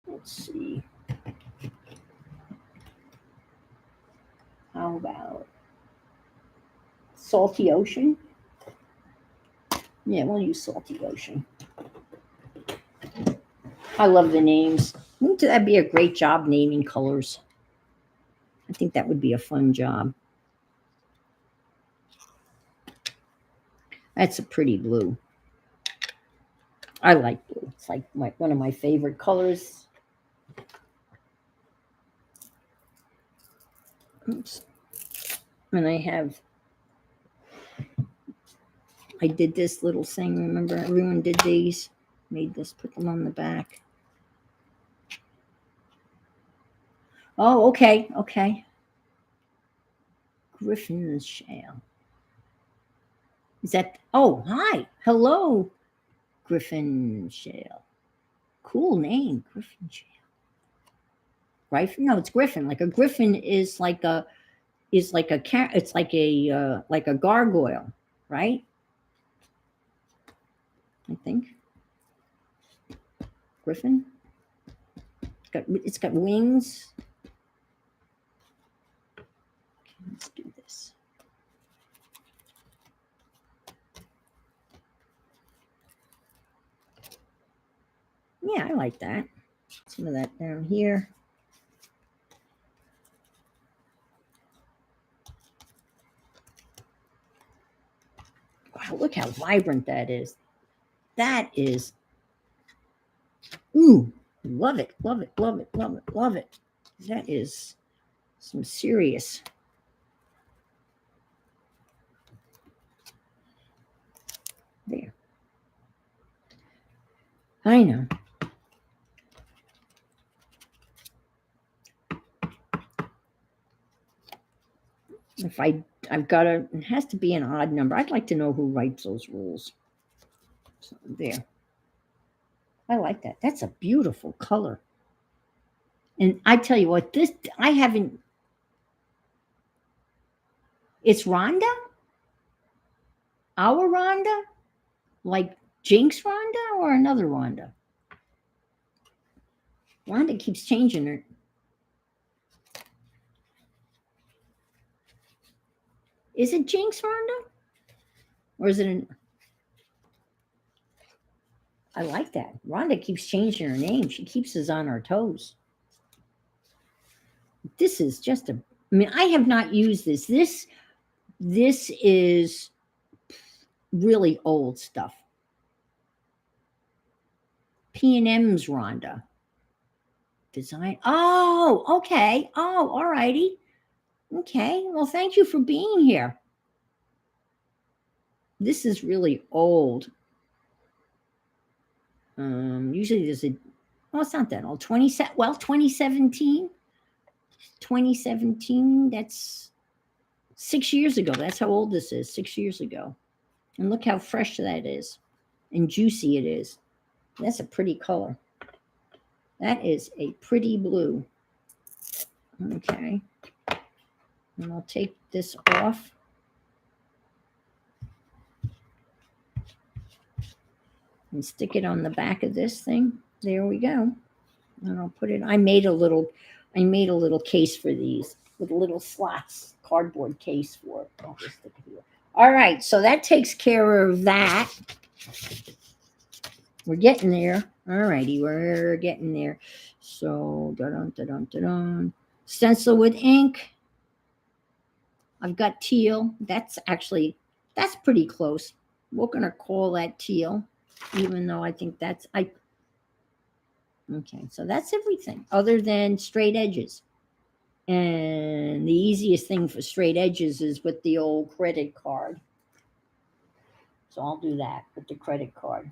Let's see. How about Salty Ocean? Yeah, we'll use Salty Ocean. I love the names. Wouldn't that be a great job naming colors? I think that would be a fun job. That's a pretty blue. I like blue. It's like one of my favorite colors. Oops. And I did this little thing. Remember, everyone did these. Made this, put them on the back. Oh, okay. Griffin's Shale. Is that? Oh, hi. Hello, Griffin Shale. Cool name, Griffin Shale. Griffin? No, it's Griffin. Like a griffin is like a gargoyle, right? I think. Griffin. It's got wings. Okay, let's do this. Yeah, I like that. Some of that down here. Wow, look how vibrant that is. That is Ooh, love it, love it, love it, love it, love it. That is some serious. There. I know. If I've got a, it has to be an odd number. I'd like to know who writes those rules. So there. I like that. That's a beautiful color. And I tell you what, this I haven't. It's Rhonda, our Rhonda, like Jinx Rhonda or another Rhonda. Rhonda keeps changing her. Is it Jinx Rhonda, or is it an? I like that. Rhonda keeps changing her name. She keeps us on our toes. This is just a. I mean, I have not used this. This is really old stuff. P&M's Rhonda. Design. Oh, okay. Oh, all righty. Okay. Well, thank you for being here. This is really old. Usually there's a, well, it's not that old. 2017. 2017. That's 6 years ago. That's how old this is. 6 years ago. And look how fresh that is and juicy it is. That's a pretty color. That is a pretty blue. Okay. And I'll take this off. And stick it on the back of this thing. There we go. And I'll put it, I made a little case for these with little slots, cardboard case for it. I'll just stick it here. All right, so that takes care of that. We're getting there. All righty, we're getting there. So, stencil with ink. I've got teal. That's pretty close. We're gonna call that teal, even though I think okay, so that's everything other than straight edges. And the easiest thing for straight edges is with the old credit card. So I'll do that with the credit card.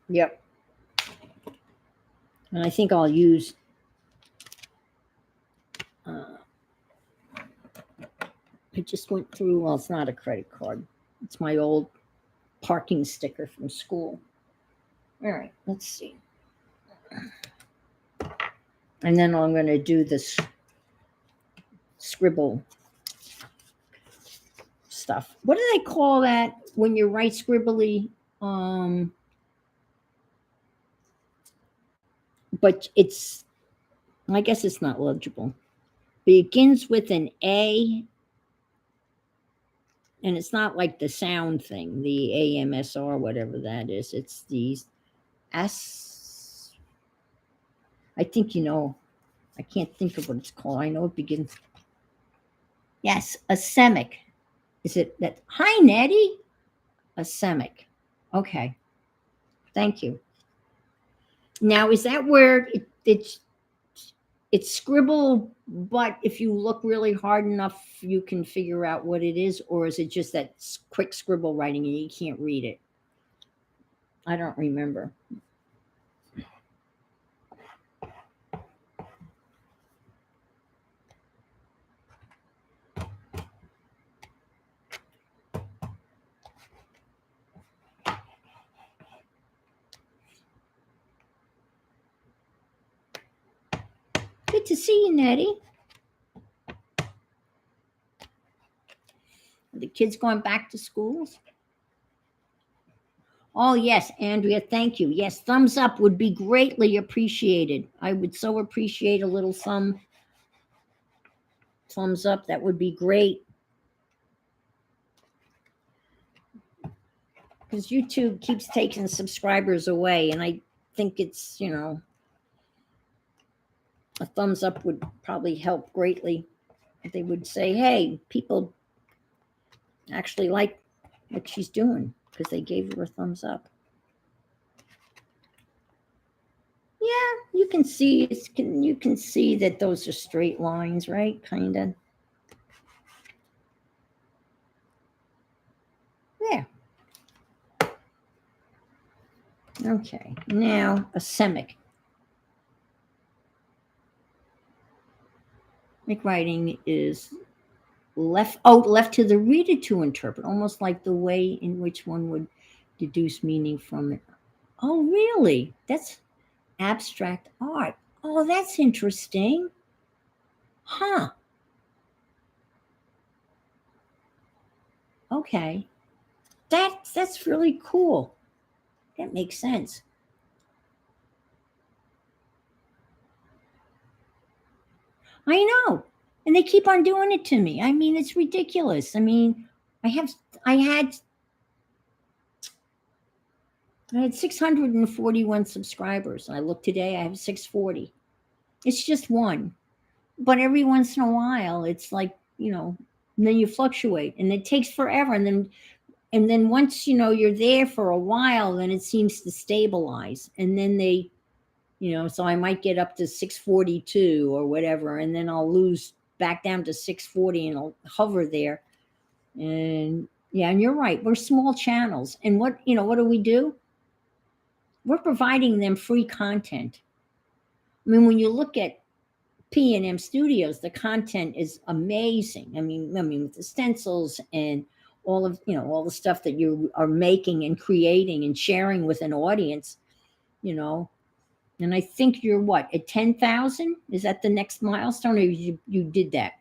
Yep. And I think I'll use I just went through, well, it's not a credit card. It's my old parking sticker from school. All right, let's see. And then I'm going to do this scribble stuff. What do they call that when you write scribbly? But it's, I guess it's not legible. Begins with an A, and it's not like the sound thing, the AMSR, whatever that is. It's these S. I think you know. I can't think of what it's called. I know it begins. Yes, a semic. Is it that? Hi, Nettie. A semic. Okay. Thank you. Now, is that where it's scribble, but if you look really hard enough, you can figure out what it is, or is it just that quick scribble writing and you can't read it? I don't remember. Good to see you, Nettie. Are the kids going back to schools? Oh, yes, Andrea, thank you. Yes, thumbs up would be greatly appreciated. I would so appreciate a little thumbs up. That would be great. Because YouTube keeps taking subscribers away, and I think it's, a thumbs up would probably help greatly. They would say, hey, people actually like what she's doing because they gave her a thumbs up. you can see you can see that those are straight lines, right? Kind of. There. Okay. Now a semic. Writing is left to the reader to interpret, almost like the way in which one would deduce meaning from it. Oh, really? That's abstract art. Oh, that's interesting. Huh. Okay. That's really cool. That makes sense. I know. And they keep on doing it to me. I mean, it's ridiculous. I mean, I have I had I had 641 subscribers. I look today, I have 640. It's just one. But every once in a while, it's like, and then you fluctuate and it takes forever. And then once, you're there for a while, then it seems to stabilize. And then so I might get up to 642 or whatever, and then I'll lose back down to 640 and I'll hover there. And yeah, and you're right. We're small channels. And what do? We're providing them free content. I mean, when you look at P&M Studios, the content is amazing. I mean, with the stencils and all the stuff that you are making and creating and sharing with an audience, you know. And I think you're what, at 10,000? Is that the next milestone, or you did that?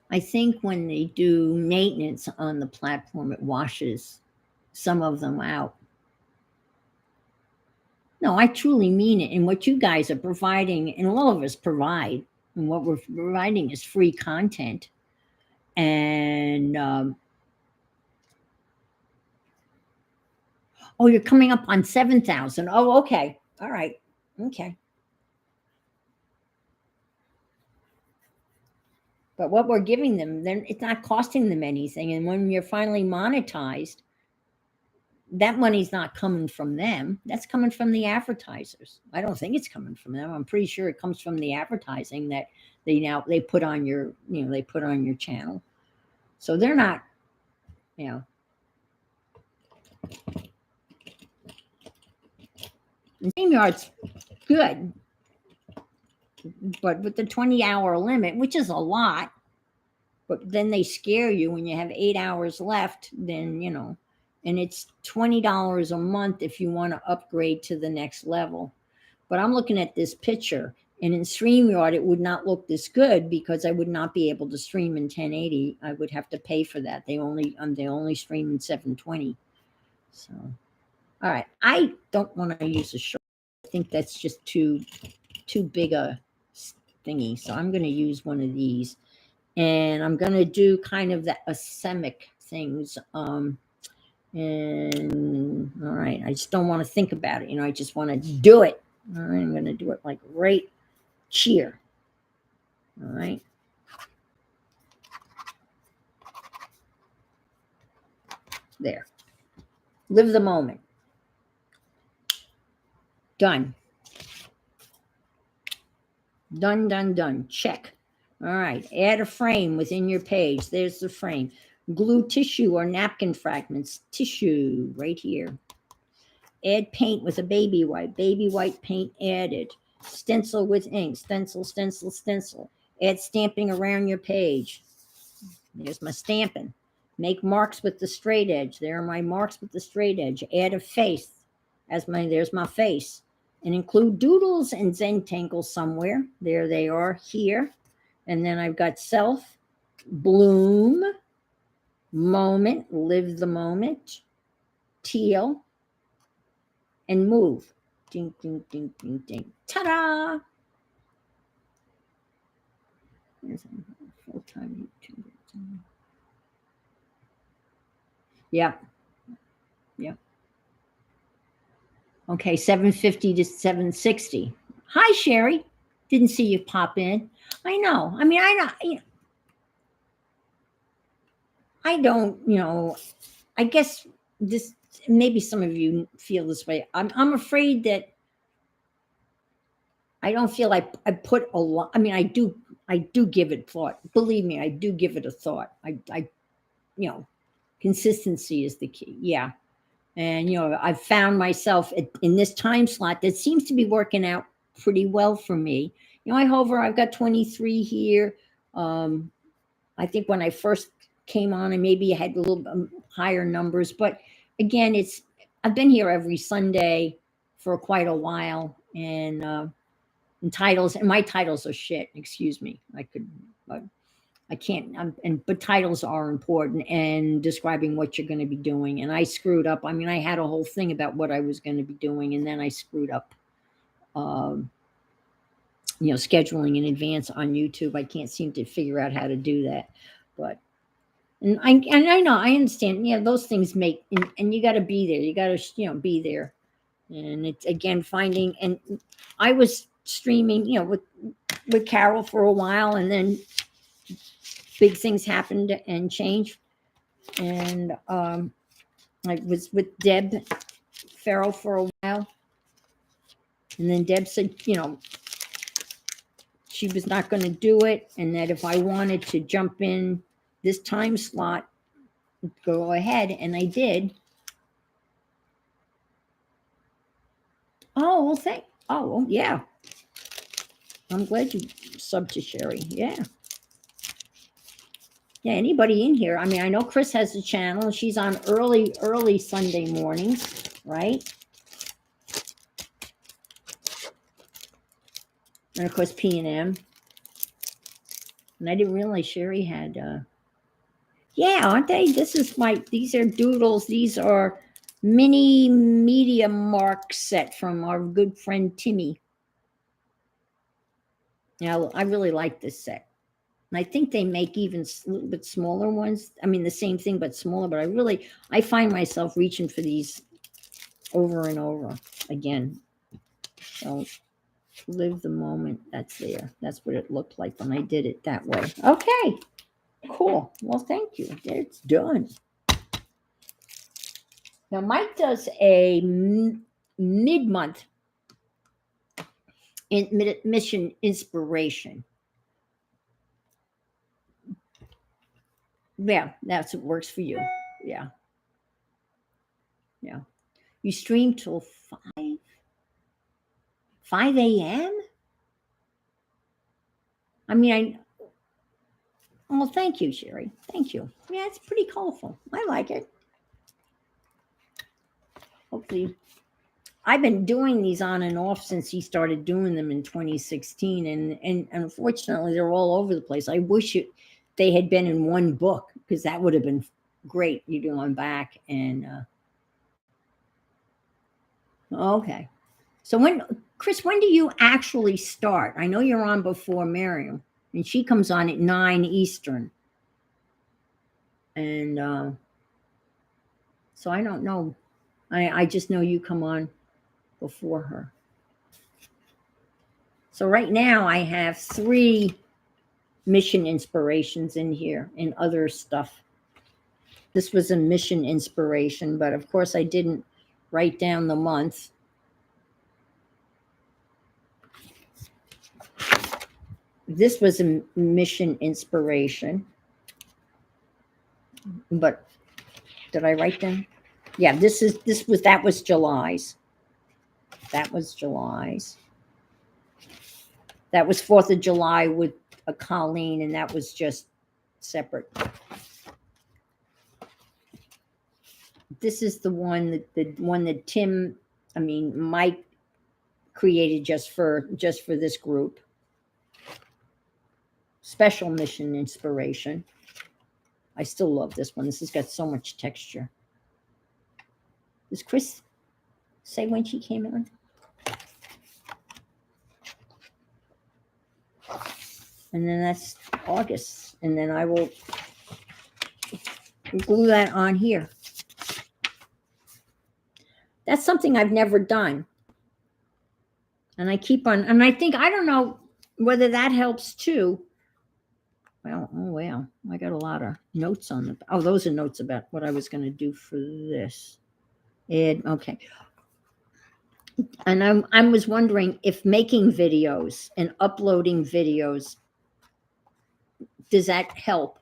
I think when they do maintenance on the platform, it washes some of them out. No, I truly mean it. And what you guys are providing, and all of us provide, and what we're providing is free content. And oh, you're coming up on 7,000. Oh, okay. All right. Okay. But what we're giving them, then it's not costing them anything. And when you're finally monetized, that money's not coming from them. That's coming from the advertisers. I don't think it's coming from them. I'm pretty sure it comes from the advertising that they put on your channel. So they're not, you know. StreamYard's good, but with the 20-hour limit, which is a lot, but then they scare you when you have 8 hours left, then, and it's $20 a month if you want to upgrade to the next level. But I'm looking at this picture, and in StreamYard, it would not look this good because I would not be able to stream in 1080. I would have to pay for that. They only stream in 720. So, all right. I don't want to use a short. I think that's just too big a thingy. So I'm going to use one of these, and I'm going to do kind of the asemic things. And all right, I just don't want to think about it. I just want to do it. All right, I'm going to do it like right here. All right. There. Live the moment. Done. Done, done, done. Check. All right. Add a frame within your page. There's the frame. Glue tissue or napkin fragments. Tissue right here. Add paint with a baby white. Baby white paint added. Stencil with ink. Stencil, stencil, stencil. Add stamping around your page. There's my stamping. Make marks with the straight edge. There are my marks with the straight edge. Add a face. There's my face. And include doodles and Zentangles somewhere. There they are here. And then I've got self, bloom, moment, live the moment, teal, and move. Ding, ding, ding, ding, ding. Ta-da! There's a full-time YouTuber. Yeah. Yeah. Okay, 750 to 760. Hi, Sherry. Didn't see you pop in. I know. I mean, I don't, I guess this maybe some of you feel this way. I'm afraid that I don't feel like I put a lot. I mean, I do give it thought. Believe me, I do give it a thought. You know, consistency is the key. Yeah. And, I've found myself in this time slot that seems to be working out pretty well for me. I've got 23 here. I think when I first came on, and maybe I had a little higher numbers, but again, I've been here every Sunday for quite a while, and titles, and my titles are shit. Excuse me. But I can't. But titles are important, and describing what you're going to be doing. And I screwed up. I mean, I had a whole thing about what I was going to be doing, and then I screwed up. Um, Scheduling in advance on YouTube. I can't seem to figure out how to do that, but and I know I understand. Yeah, those things make, and you got to be there. You got to be there, and it's again finding. And I was streaming, with Carol for a while, and then big things happened and changed. And I was with Deb Farrell for a while, and then Deb said, she was not going to do it, and that if I wanted to jump in this time slot, go ahead, and I did. Oh, well, well, yeah. I'm glad you subbed to Sherry. Yeah. Yeah, anybody in here? I mean, I know Chris has a channel. She's on early Sunday mornings, right? And of course, P&M. And I didn't realize Sherry had, yeah, aren't they? These are doodles. These are mini media mark set from our good friend Timmy. Now, I really like this set. And I think they make even a little bit smaller ones. I mean, the same thing, but smaller. But I find myself reaching for these over and over again. So live the moment. That's there. That's what it looked like when I did it that way. Okay, cool. Well, thank you. It's done. Now, Mike does a mid-month mission inspiration. Yeah, that's what works for you. Yeah. Yeah. You stream till 5 a.m.? I mean, oh, thank you, Sherry. Thank you. Yeah, it's pretty colorful. I like it. Hopefully, I've been doing these on and off since he started doing them in 2016, and unfortunately, they're all over the place. I wish they had been in one book, because that would have been great. You do them back and okay. So Chris, when do you actually start? I know you're on before Miriam, and she comes on at 9 Eastern. And so I don't know. I just know you come on before her. So right now I have 3 mission inspirations in here and other stuff. This was a mission inspiration, but of course I didn't write down the month. This was a mission inspiration, but did I write them? Yeah, that was July's. That was July's. That was 4th of July with a Colleen, and that was just separate. This is the one that Mike created just for this group. Special mission inspiration. I still love this one. This has got so much texture. Does Chris say when she came in? And then that's August. And then I will glue that on here. That's something I've never done. And I keep on, and I don't know whether that helps too. Well, oh well, I got a lot of notes on it. Oh, those are notes about what I was going to do for this. Okay. And I was wondering if making videos and uploading videos, does that help?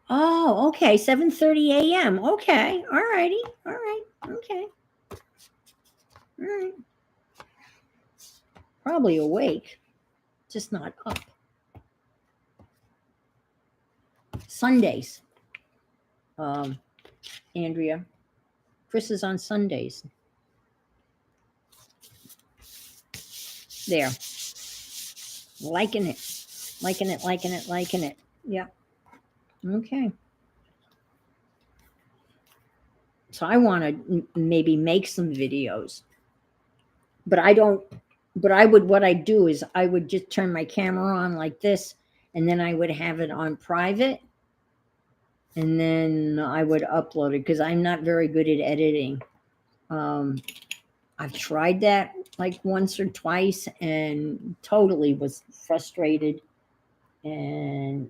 Oh, okay. 7:30 a.m. Okay. All righty. All right. Okay. All right. Probably awake, just not up. Sundays, um, Andrea. Chris is on Sundays. There. Liking it. Liking it, liking it, liking it. Yeah. Okay. So I want to maybe make some videos, but I don't. But I would. What I do is I would just turn my camera on like this, and then I would have it on private, and then I would upload it because I'm not very good at editing. Um, I've tried that like once or twice and totally was frustrated. And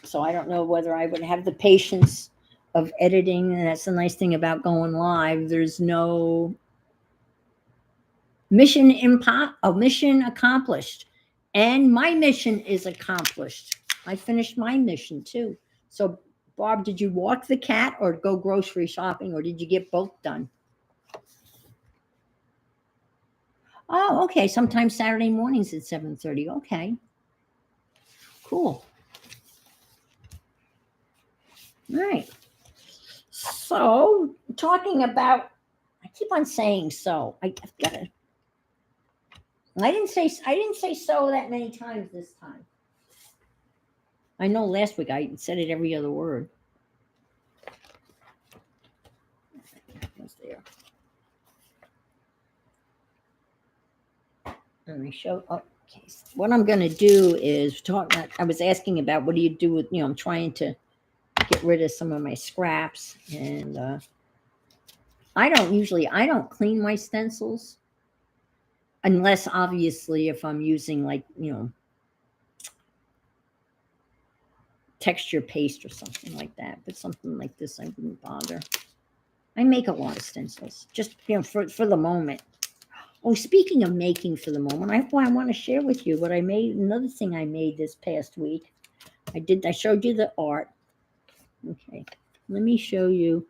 so I don't know whether I would have the patience of editing. And that's the nice thing about going live. There's no mission accomplished. And my mission is accomplished. I finished my mission too. So Bob, did you walk the cat or go grocery shopping or did you get both done? Oh, okay. Sometimes Saturday mornings at 7:30. Okay. Cool. All right. So, talking about, I keep on saying so. I've got to. I didn't say so that many times this time. I know last week I said it every other word. Was there? Let me show. Okay. What I'm going to do is talk. I was asking about what do you do with, I'm trying to get rid of some of my scraps and I don't clean my stencils unless obviously if I'm using like, texture paste or something like that, but something like this I wouldn't bother. I make a lot of stencils just, for the moment. Oh, speaking of making for the moment, I want to share with you what I made. Another thing I made this past week. I showed you the art. Okay. Let me show you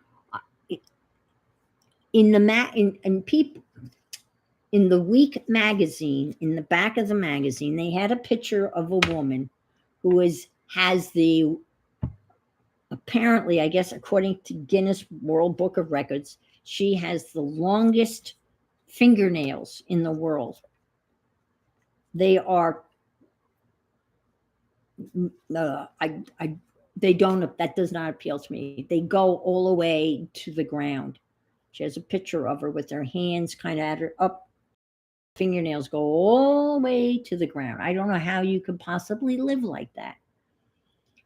in the people in the Week magazine, in the back of the magazine, they had a picture of a woman who has the, apparently, I guess, according to Guinness World Book of Records, she has the longest fingernails in the world. They are, they don't, that does not appeal to me. They go all the way to the ground. She has a picture of her with her hands kind of at her up. Fingernails go all the way to the ground. I don't know how you could possibly live like that.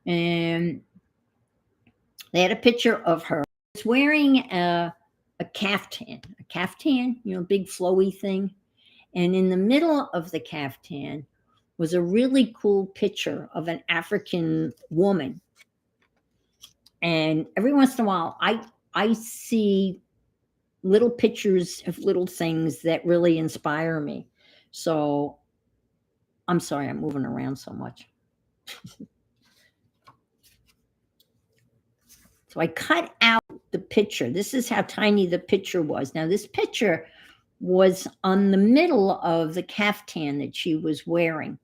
And they had a picture of her. She's wearing a caftan, big flowy thing. And in the middle of the caftan was a really cool picture of an African woman. And every once in a while, I see little pictures of little things that really inspire me. So I'm sorry, I'm moving around so much. So I cut out the picture. This is how tiny the picture was. Now, this picture was on the middle of the caftan that she was wearing.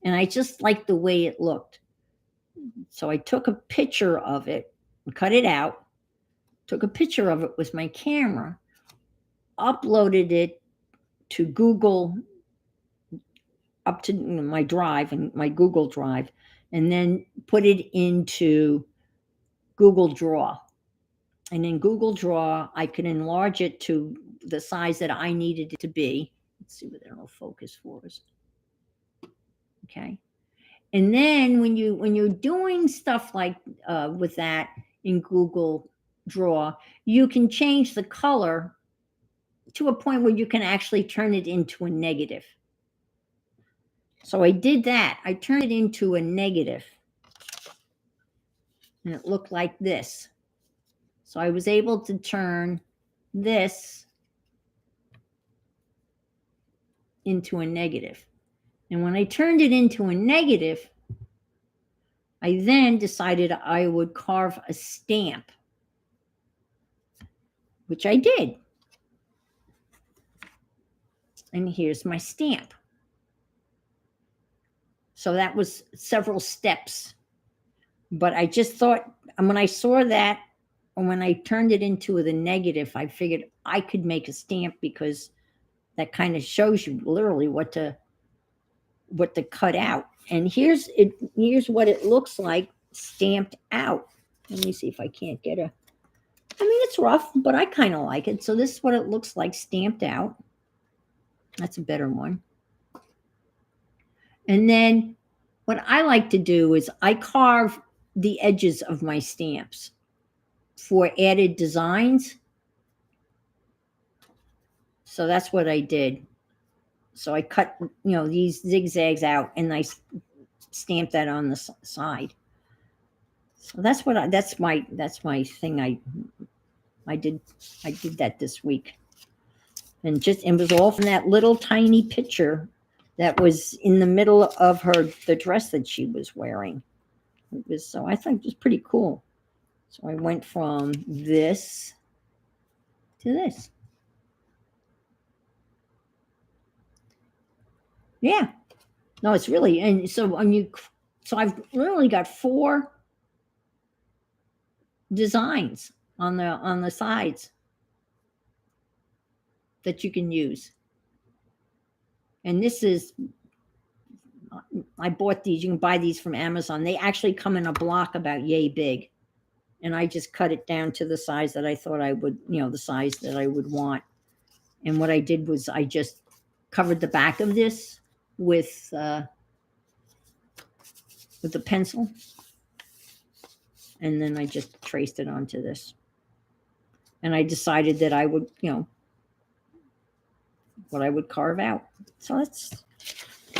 And I just liked the way it looked. So I took a picture of it, cut it out, took a picture of it with my camera, uploaded it to Google, up to my drive and my Google Drive, and then put it into Google Draw. And in Google Draw, I could enlarge it to the size that I needed it to be. Let's see what it'll focus for us. Okay. And then when you're doing stuff like with that in Google Draw, you can change the color to a point where you can actually turn it into a negative. So I did that. I turned it into a negative. and it looked like this. So I was able to turn this into a negative. And when I turned it into a negative, I then decided I would carve a stamp, which I did. And here's my stamp. So that was several steps. But I just thought, and when I saw that, and when I turned it into the negative, I figured I could make a stamp, because that kind of shows you literally what to cut out. And here's what it looks like stamped out. Let me see if I can't get a, I mean, it's rough, but I kind of like it. So this is what it looks like stamped out. That's a better one. And then what I like to do is I carve the edges of my stamps for added designs. So that's what I did. So I cut, these zigzags out, and I stamped that on the side. So that's what that's my thing. I did that this week. And it was all from that little tiny picture that was in the middle of the dress that she was wearing. So I thought it was pretty cool. So I went from this to this. Yeah. No, it's really, and so I've literally got 4 designs on the sides that you can use. And this is, I bought these. You can buy these from Amazon. They actually come in a block about yay big. And I just cut it down to the size that I thought I would, the size that I would want. And what I did was I just covered the back of this with the pencil. And then I just traced it onto this. And I decided that I would, what I would carve out. So it's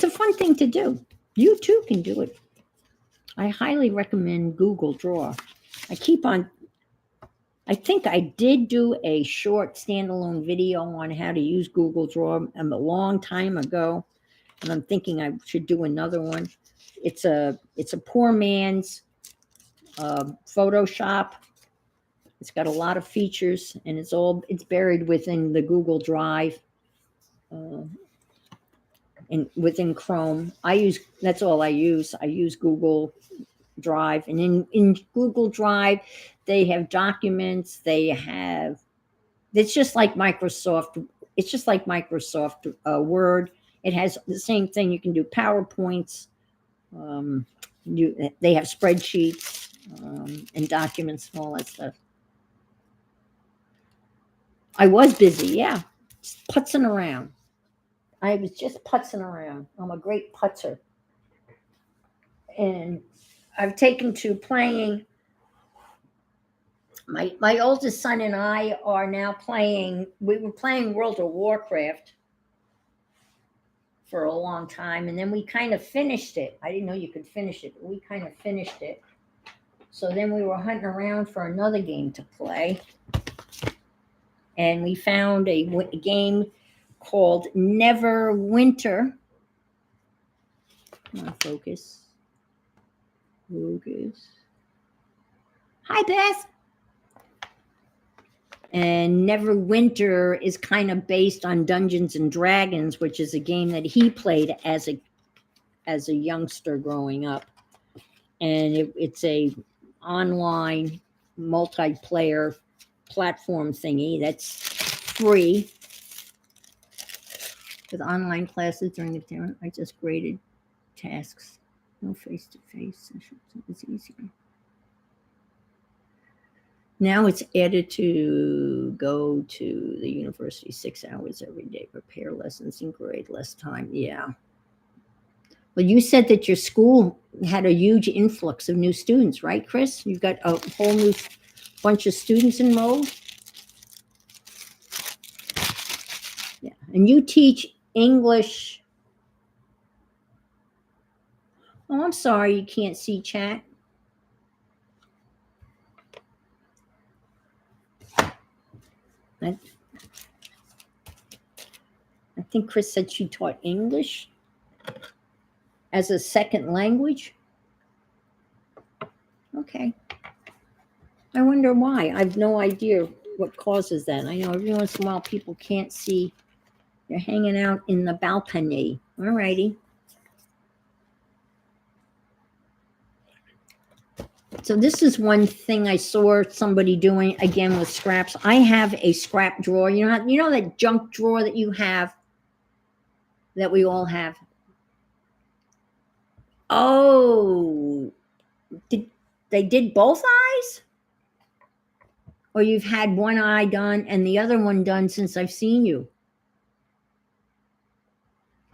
a fun thing to do. You too can do it. I highly recommend Google Draw. I think I did do a short standalone video on how to use Google Draw a long time ago, and I'm thinking I should do another one. It's a poor man's Photoshop. It's got a lot of features, and it's buried within the Google Drive. And within Chrome, that's all I use. I use Google Drive, and in Google Drive, they have documents. It's just like Microsoft. It's just like Microsoft Word. It has the same thing. You can do PowerPoints. They have spreadsheets and documents and all that stuff. I was busy, yeah, just putzing around. I was just putzing around. I'm a great putzer. And I've taken to playing. My oldest son and I are now playing. We were playing World of Warcraft for a long time, and then we kind of finished it. I didn't know you could finish it, but we kind of finished it. So then we were hunting around for another game to play, and we found a game called Neverwinter. Come on, focus. Focus. Hi, Beth. And Neverwinter is kind of based on Dungeons and Dragons, which is a game that he played as a youngster growing up. And it's a online multiplayer platform thingy that's free with online classes during the term. I just graded tasks. No face-to-face sessions. It's easier. Now it's added to go to the university 6 hours every day, prepare lessons and grade less time. Yeah. Well, you said that your school had a huge influx of new students, right, Chris? You've got a whole new bunch of students enrolled. Yeah. And you teach English. Oh, I'm sorry you can't see chat. I think Chris said she taught English as a second language. Okay. I wonder why. I have no idea what causes that. I know every once in a while people can't see. They're hanging out in the balcony. All righty. So this is one thing I saw somebody doing again with scraps. I have a scrap drawer. You know that junk drawer that you have, that we all have. Oh, they did both eyes? Or you've had one eye done and the other one done since I've seen you?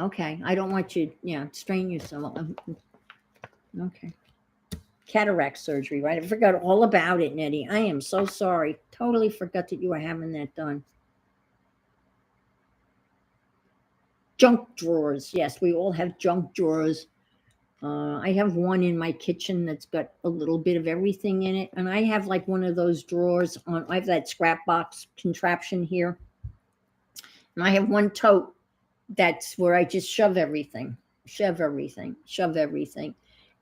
Okay, I don't want you, strain yourself. Okay. Cataract surgery, right? I forgot all about it, Nettie. I am so sorry. Totally forgot that you were having that done. Junk drawers. Yes, we all have junk drawers. I have one in my kitchen that's got a little bit of everything in it. And I have like one of those drawers I have that scrap box contraption here. And I have one tote that's where I just shove everything.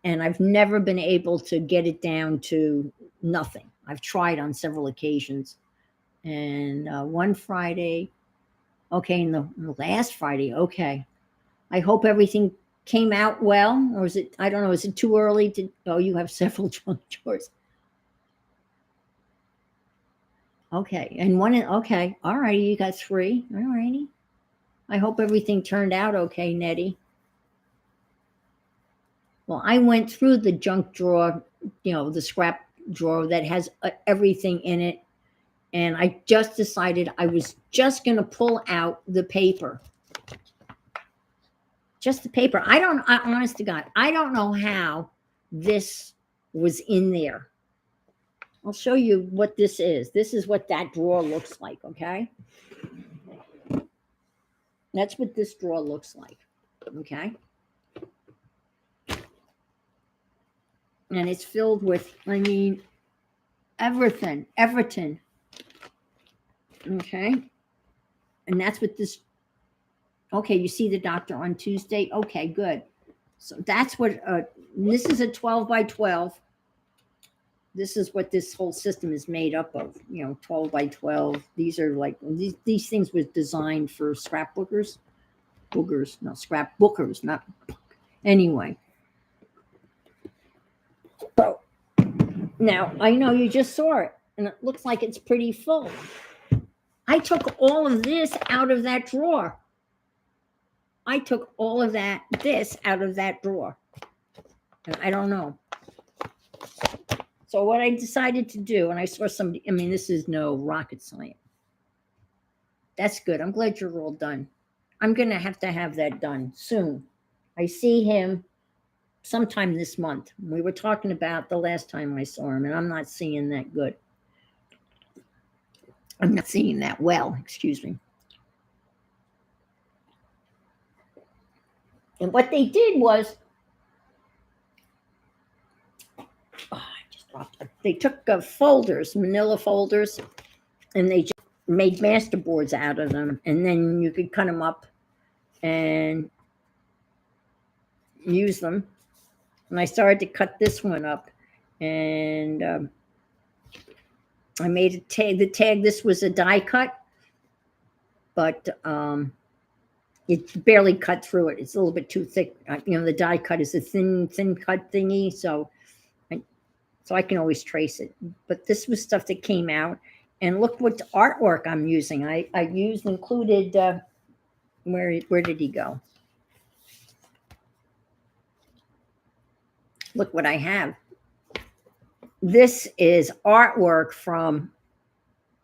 And I've never been able to get it down to nothing. I've tried on several occasions. And one Friday, okay, and the last Friday, okay. I hope everything came out well, or is it, I don't know, is it too early to, oh, you have several junk drawers. Okay, and okay, all righty, you got 3, all righty. I hope everything turned out okay, Nettie. Well, I went through the junk drawer, the scrap drawer that has everything in it. And I just decided I was just going to pull out the paper. Just the paper. Honest to God, I don't know how this was in there. I'll show you what this is. This is what that drawer looks like, okay? That's what this drawer looks like, okay? And it's filled with, everything. Okay? And that's what this, okay, you see the doctor on Tuesday? Okay, good. So that's what, this is a 12 by 12. This is what this whole system is made up of, 12 by 12. These are like, these things were designed for scrapbookers. Scrapbookers, not, anyway. So, now, I know you just saw it, and it looks like it's pretty full. I took all of this out of that drawer. This out of that drawer. And I don't know. So what I decided to do, and I saw somebody, this is no rocket science. That's good. I'm glad you're all done. I'm going to have that done soon. I see him sometime this month. We were talking about the last time I saw him, and I'm not seeing that good. I'm not seeing that well, excuse me. And what they did was, they took folders, manila folders, and they just made master boards out of them. And then you could cut them up and use them. And I started to cut this one up, and I made a tag. The tag, this was a die cut, but it barely cut through it. It's a little bit too thick. The die cut is a thin cut thingy, so I can always trace it. But this was stuff that came out, and look what artwork I'm using. I included. Where did he go? Look what I have. This is artwork from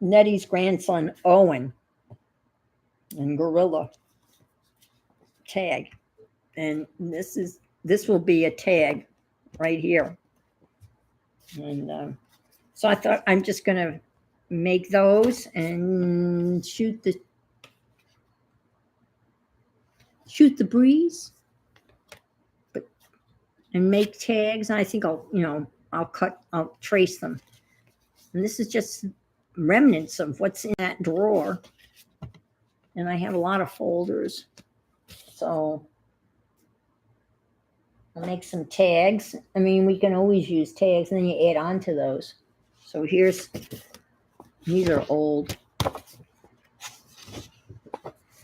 Nettie's grandson, Owen, and Gorilla tag. And this will be a tag right here. And so I thought I'm just going to make those and shoot the breeze, and make tags. And I think I'll trace them. And this is just remnants of what's in that drawer. And I have a lot of folders. So I'll make some tags. I mean, we can always use tags, and then you add on to those. So these are old.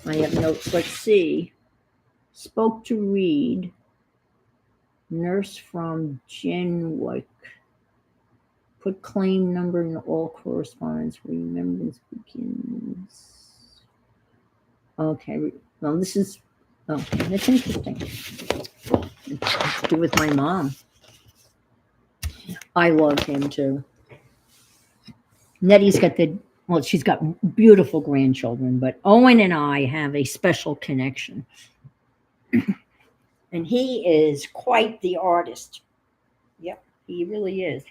I have notes. Let's see. Spoke to read. Nurse from Genwick. Put claim number in all correspondence. Remembrance begins. Okay. Well, this is, okay, that's interesting. It's to do with my mom. I love him too. Nettie's got she's got beautiful grandchildren, but Owen and I have a special connection. And he is quite the artist. Yep, he really is.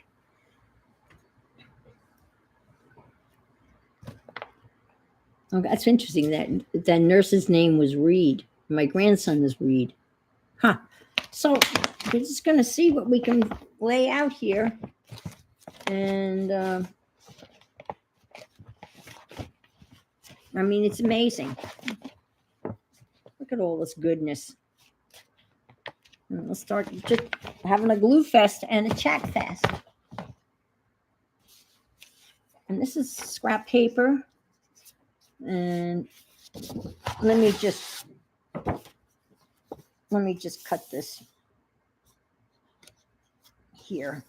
Oh, that's interesting. That nurse's name was Reed. My grandson is Reed. Huh. So we're just going to see what we can lay out here. And I mean, it's amazing. Look at all this goodness. And we'll start just having a glue fest and a chat fest. And this is scrap paper. And let me just cut this here.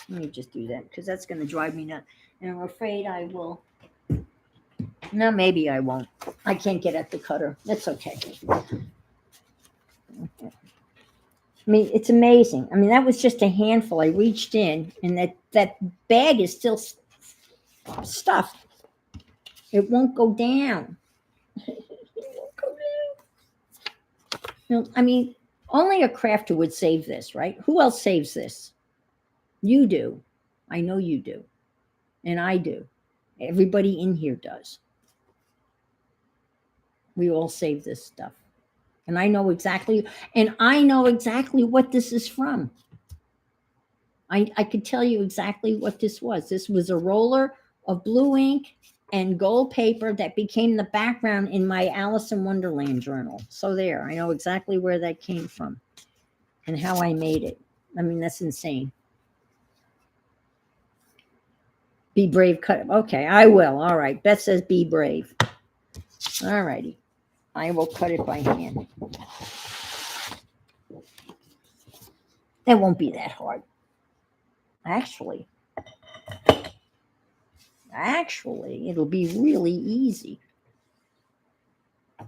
Let me just do that because that's going to drive me nuts. And I'm afraid I will. No, maybe I won't. I can't get at the cutter. That's okay. I mean, it's amazing. I mean, that was just a handful. I reached in, and that bag is still stuffed. It won't go down. It won't go down. You know, I mean, only a crafter would save this, right? Who else saves this? You do. I know you do. And I do. Everybody in here does. We all save this stuff. And I know exactly what this is from. I could tell you exactly what this was. This was a roller of blue ink and gold paper that became the background in my Alice in Wonderland journal. So there, I know exactly where that came from and how I made it. I mean, that's insane. Be brave, cut. Okay, I will. All right. Beth says be brave. All righty. I will cut it by hand. That won't be that hard. Actually, it'll be really easy.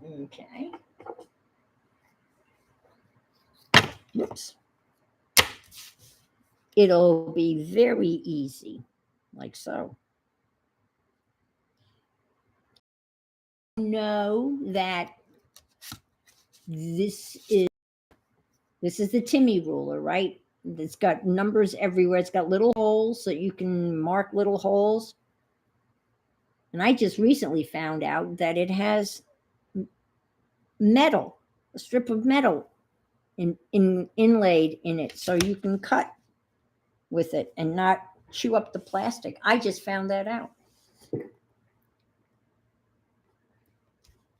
Okay. Whoops. It'll be very easy, like so. Know that this is the Timmy ruler, right? It's got numbers everywhere. It's got little holes so you can mark little holes. And I just recently found out that it has metal, a strip of metal inlaid in it, so you can cut with it and not chew up the plastic. I just found that out.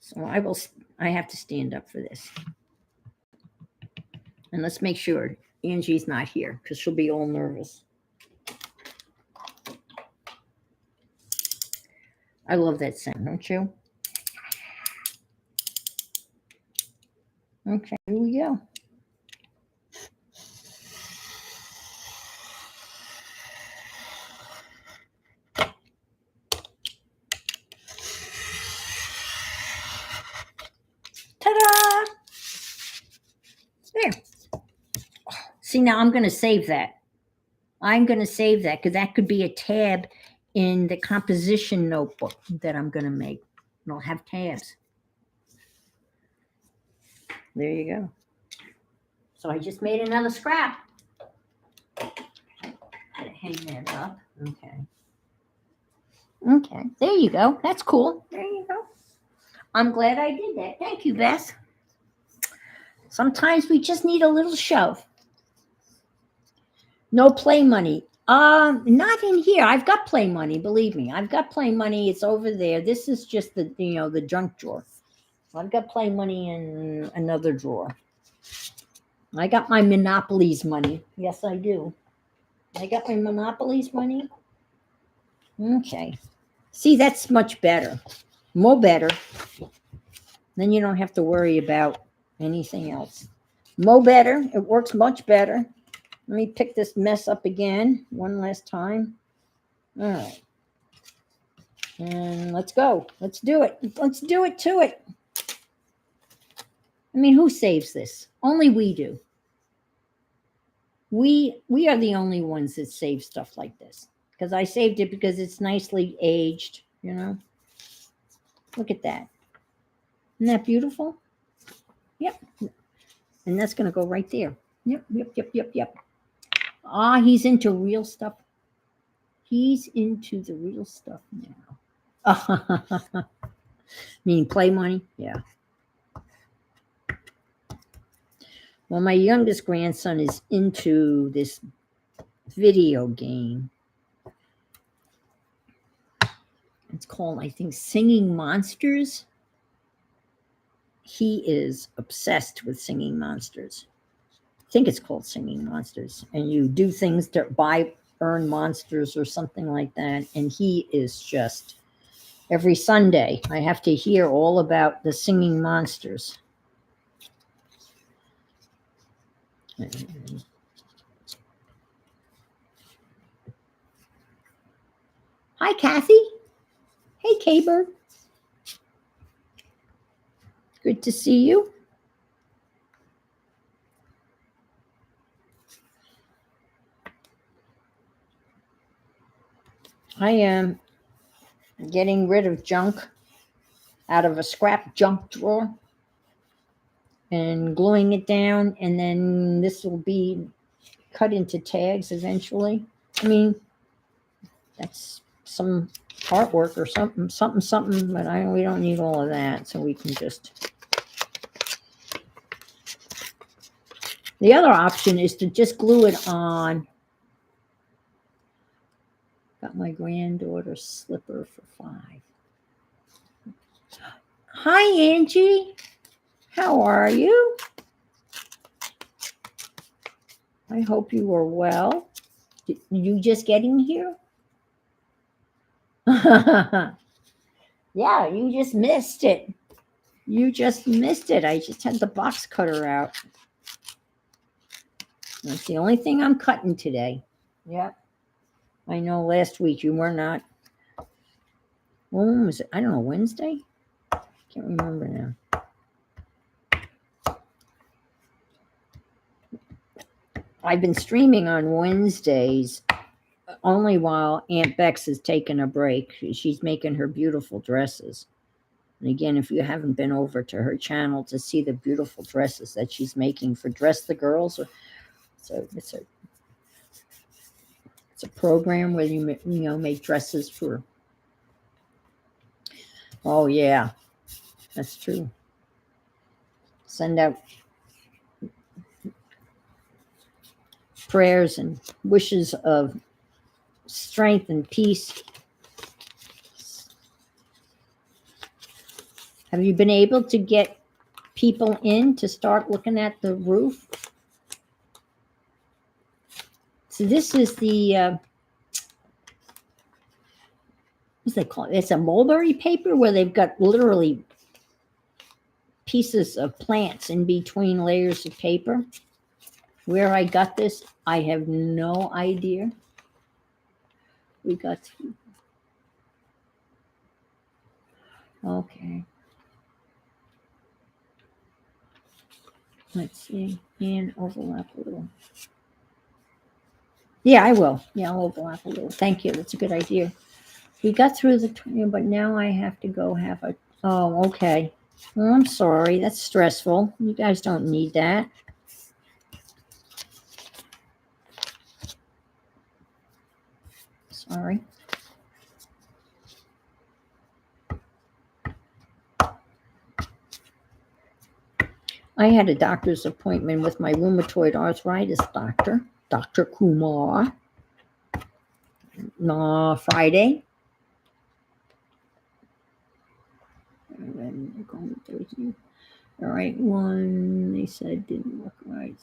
So I have to stand up for this. And let's make sure Angie's not here because she'll be all nervous. I love that sound, don't you? Okay, here we go. Ta-da! There. See, now I'm going to save that. I'm going to save that because that could be a tab in the composition notebook that I'm going to make. And I'll have tabs. There you go. So I just made another scrap. Hang that up. Okay. Okay. There you go. That's cool. There you go. I'm glad I did that. Thank you, Beth. Sometimes we just need a little shove. No play money. Not in here. I've got play money. Believe me, I've got play money. It's over there. This is just the junk drawer. I've got play money in another drawer. I got my Monopolies money. Yes, I do. I got my Monopolies money. Okay. See, that's much better. More better. Then you don't have to worry about anything else. Mo better. It works much better. Let me pick this mess up again one last time. All right. And let's go. Let's do it. Let's do it to it. I mean, who saves this? Only we do. We are the only ones that save stuff like this. Because I saved it because it's nicely aged, you know. Look at that. Isn't that beautiful? Yep. And that's going to go right there. Yep. Ah, he's into real stuff. He's into the real stuff now. Mean play money? Yeah. Well, my youngest grandson is into this video game. It's called, I think, Singing Monsters. He is obsessed with Singing Monsters. I think it's called Singing Monsters. And you do things to earn monsters or something like that. And he is just, every Sunday, I have to hear all about the Singing Monsters. Hi, Kathy. Hey, K-Bird. Good to see you. I am getting rid of junk out of a scrap junk drawer and gluing it down, and then this will be cut into tags eventually. I mean, that's some artwork or something, but we don't need all of that, so we can just. The other option is to just glue it on. Got my granddaughter's slipper for $5. Hi, Angie. How are you? I hope you are well. You just getting here? Yeah, you just missed it. You just missed it. I just had the box cutter out. That's the only thing I'm cutting today. Yep. I know last week you were not. When was it? I don't know, Wednesday? Can't remember now. I've been streaming on Wednesdays only while Aunt Bex has taken a break. She's making her beautiful dresses. And again, if you haven't been over to her channel to see the beautiful dresses that she's making for Dress the Girls, so it's a program where you make dresses for. Oh yeah, that's true. Send out prayers and wishes of strength and peace. Have you been able to get people in to start looking at the roof? So this is the, what's they call it? It's a mulberry paper where they've got literally pieces of plants in between layers of paper. Where I got this, I have no idea. We got, okay. Let's see, and overlap a little. Yeah, I will. Yeah, I'll overlap a little. Thank you. That's a good idea. We got through the, but now I have to go have a, oh, okay. Well, I'm sorry. That's stressful. You guys don't need that. Sorry. I had a doctor's appointment with my rheumatoid arthritis doctor, Dr. Kumar. Friday. And then we're going Thursday. All right, one they said didn't look right.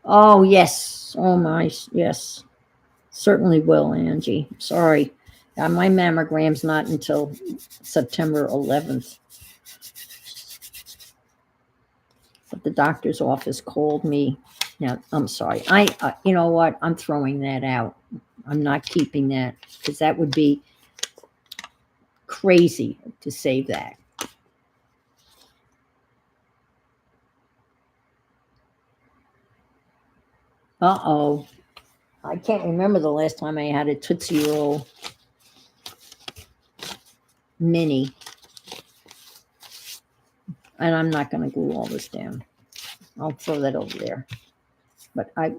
Oh yes. Oh my yes. Certainly will, Angie. Sorry. My mammogram's not until September 11th. But the doctor's office called me. Now, I'm sorry. You know what? I'm throwing that out. I'm not keeping that because that would be crazy to save that. Uh-oh. I can't remember the last time I had a Tootsie Roll mini. And I'm not going to glue all this down. I'll throw that over there. But I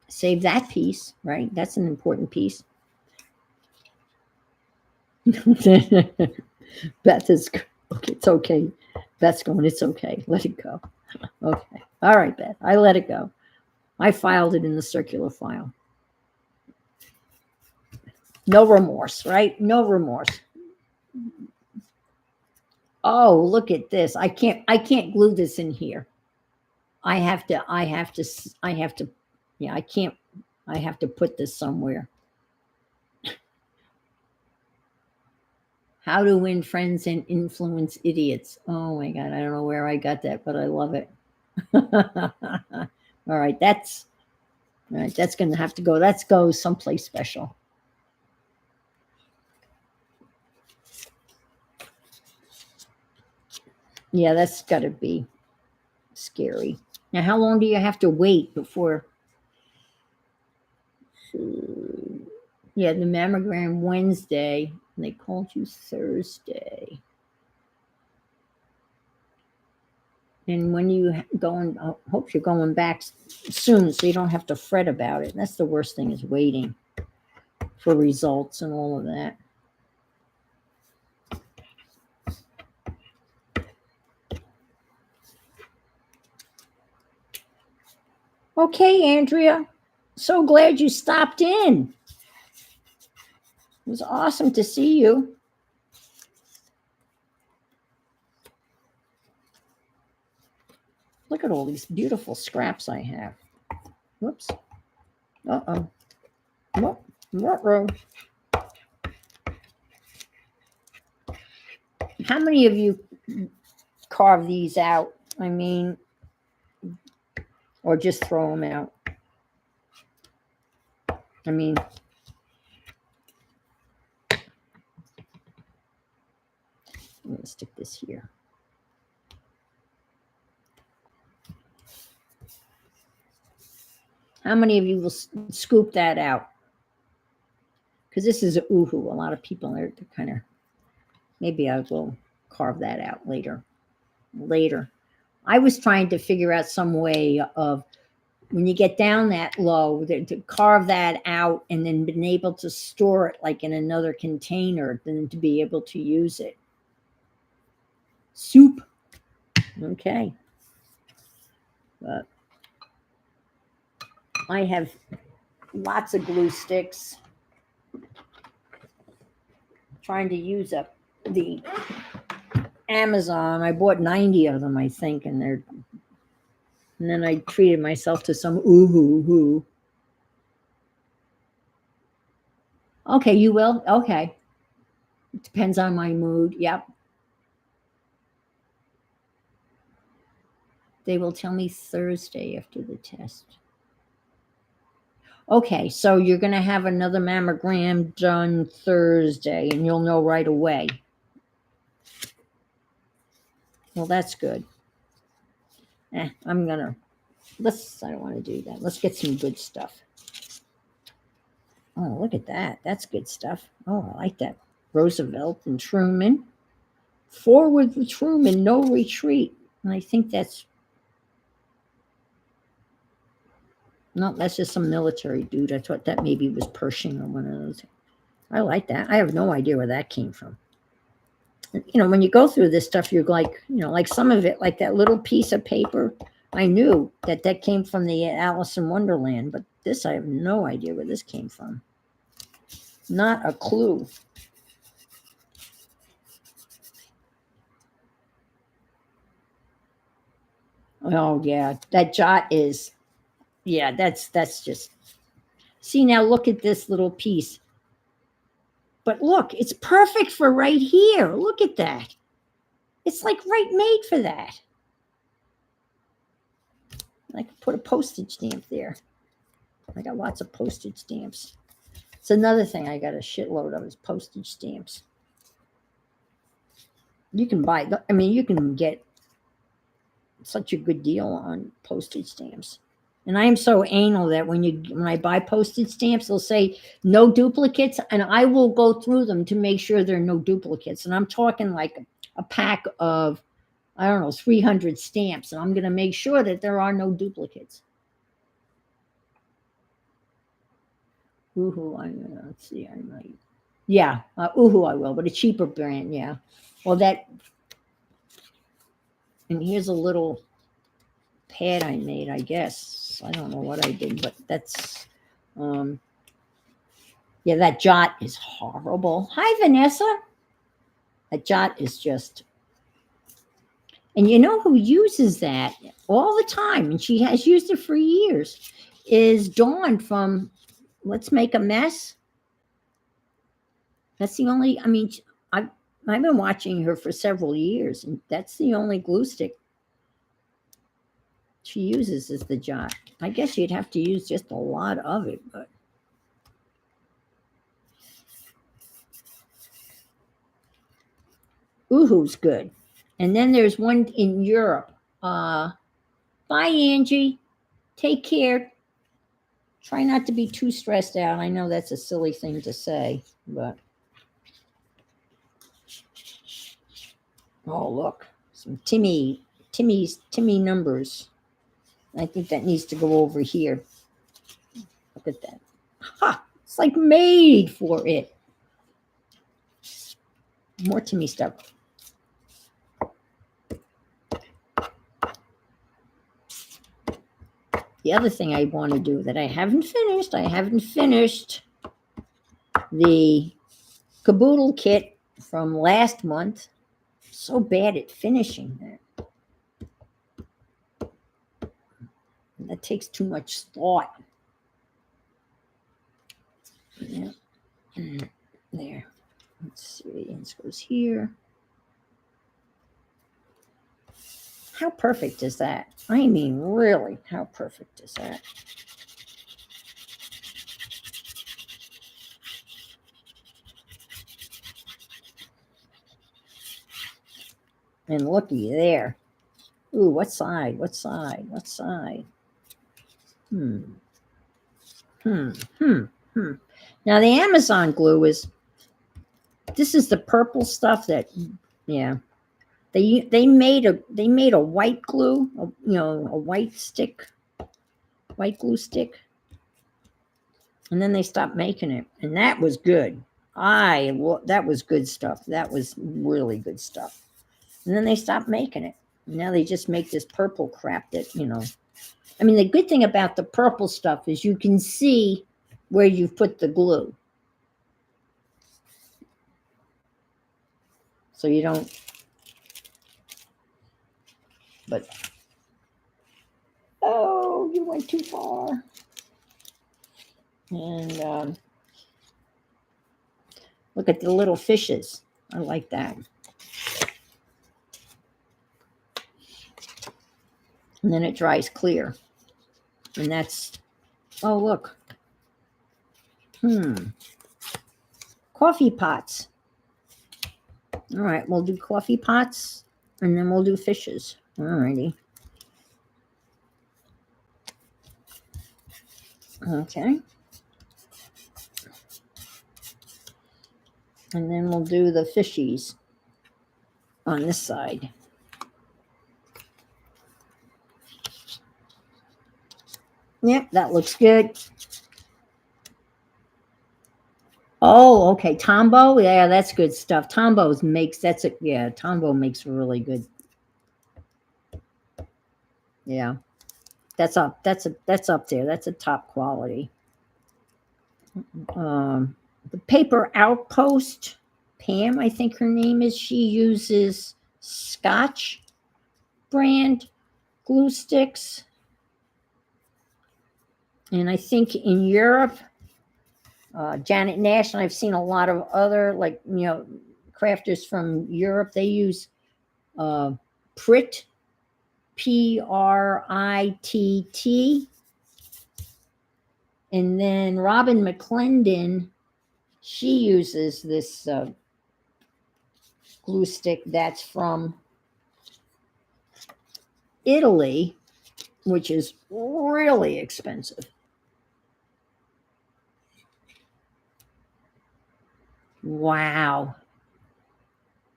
save that piece, right? That's an important piece. Beth is, okay, it's okay. Beth's going, it's okay. Let it go. Okay. All right, Beth. I let it go. I filed it in the circular file. No remorse, right? No remorse. Oh, look at this. I can't glue this in here. I have to, yeah, I have to put this somewhere. How to win friends and influence idiots. Oh my God. I don't know where I got that, but I love it. All right. That's going to have to go. Let's go someplace special. Yeah, that's got to be scary. Now, how long do you have to wait before? Yeah, the mammogram Wednesday. And they called you Thursday. And when you going, I hope you're going back soon so you don't have to fret about it. That's the worst thing is waiting for results and all of that. Okay, Andrea. So glad you stopped in. It was awesome to see you. Look at all these beautiful scraps I have. Whoops. Uh-oh. Whoop. How many of you carve these out? I mean, or just throw them out? I mean, I'm going to stick this here. How many of you will scoop that out? Because this is a oohoo. A lot of people are kind of, maybe I will carve that out later. I was trying to figure out some way of when you get down that low to carve that out and then been able to store it like in another container than to be able to use it. Soup. Okay. But I have lots of glue sticks. Trying to use up the Amazon. I bought 90 of them, I think, and then I treated myself to some ooh-hoo-hoo. Okay, you will? Okay. It depends on my mood. Yep. They will tell me Thursday after the test. Okay, so you're going to have another mammogram done Thursday, and you'll know right away. Well, that's good. I don't want to do that. Let's get some good stuff. Oh, look at that. That's good stuff. Oh, I like that. Roosevelt and Truman. Forward with Truman, no retreat. And I think that's just some military dude. I thought that maybe was Pershing or one of those. I like that. I have no idea where that came from. When you go through this stuff, you're like, like some of it, like that little piece of paper. I knew that came from the Alice in Wonderland, but This, I have no idea where this came from. Not a clue. Oh yeah, that jot is, yeah, that's just, see, now look at this little piece. But look, it's perfect for right here. Look at that. It's like right made for that. I could put a postage stamp there. I got lots of postage stamps. It's another thing I got a shitload of is postage stamps. You can buy, I mean, you can get such a good deal on postage stamps. And I am so anal that when I buy postage stamps, they'll say no duplicates, and I will go through them to make sure there are no duplicates. And I'm talking like a pack of, I don't know, 300 stamps, and I'm going to make sure that there are no duplicates. Ooh, let's see, I might. Yeah, Oohoo, I will, but a cheaper brand, yeah. Well, that, and here's a little pad I made, I guess. I don't know what I did, but that's, yeah, that jot is horrible. Hi, Vanessa. That jot is just, and you know who uses that all the time, and she has used it for years, is Dawn from Let's Make a Mess. That's the only, I mean, I've been watching her for several years, and that's the only glue stick she uses is the jot. I guess you'd have to use just a lot of it, but Oohoo's good. And then there's one in Europe. Bye, Angie. Take care. Try not to be too stressed out. I know that's a silly thing to say, but oh, look, some Timmy numbers. I think that needs to go over here. Look at that. Ha! It's like made for it. More Timmy stuff. The other thing I want to do that I haven't finished the caboodle kit from last month. So bad at finishing that. That takes too much thought. Yeah. There. Let's see. This goes here. How perfect is that? I mean, really, how perfect is that? And looky there. Ooh, what side? What side? What side? Hmm. Now the Amazon glue is, this is the purple stuff that, yeah. They made a white glue, a white glue stick, and then they stopped making it, and that was good. That was good stuff. That was really good stuff. And then they stopped making it. Now they just make this purple crap that, I mean, the good thing about the purple stuff is you can see where you've put the glue. So you don't, but, oh, you went too far. And look at the little fishes. I like that. And then it dries clear. And that's, oh, look. Coffee pots. All right, we'll do coffee pots, and then we'll do fishes. All righty. Okay. And then we'll do the fishies on this side. Yep, that looks good. Oh, okay. Tombow. Yeah, that's good stuff. Tombow makes, Tombow makes really good. Yeah. That's up. That's up there. That's a top quality. The Paper Outpost, Pam, I think her name is. She uses Scotch brand glue sticks, and I think in Europe, Janet Nash, and I've seen a lot of other crafters from Europe. They use Pritt, Pritt. And then Robin McClendon, she uses this glue stick that's from Italy, which is really expensive. Wow.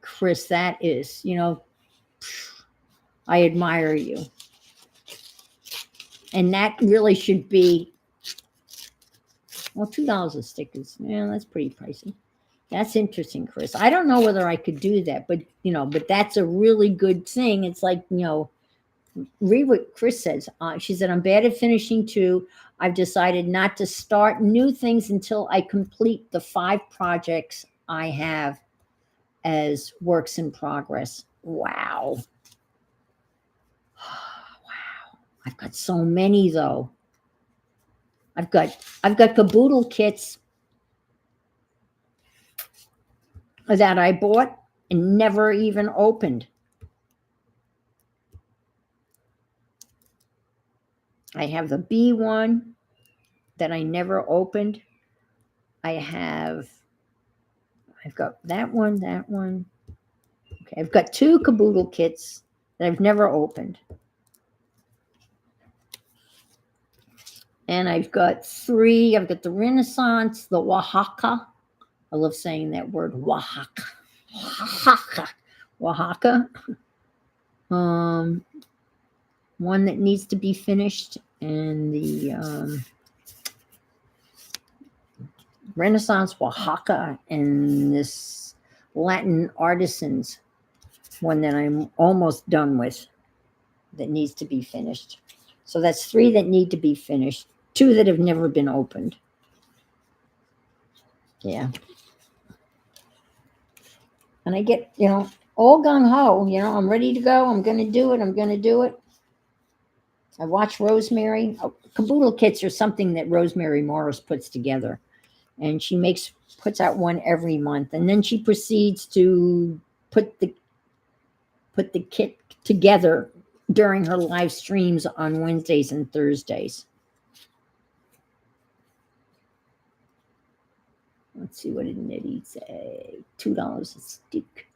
Chris, that is, I admire you. And that really should be, well, $2 a stick is, that's pretty pricey. That's interesting, Chris. I don't know whether I could do that, but that's a really good thing. It's like, read what Chris says. She said, I'm bad at finishing too. I've decided not to start new things until I complete the 5 projects I have as works in progress. Wow. Wow. I've got so many though. I've got caboodle kits that I bought and never even opened. I have the B one that I never opened. I've got that one. Okay, I've got 2 caboodle kits that I've never opened. And I've got 3. I've got the Renaissance, the Oaxaca. I love saying that word, Oaxaca. Oaxaca. One that needs to be finished, and the Renaissance Oaxaca, and this Latin Artisans one that I'm almost done with that needs to be finished. So that's 3 that need to be finished, 2 that have never been opened. Yeah. And I get, all gung-ho, I'm ready to go. I'm going to do it. I watch Rosemary. Caboodle kits are something that Rosemary Morris puts together. And she puts out one every month. And then she proceeds to put the kit together during her live streams on Wednesdays and Thursdays. Let's see, what did Nettie say? $2 a stick.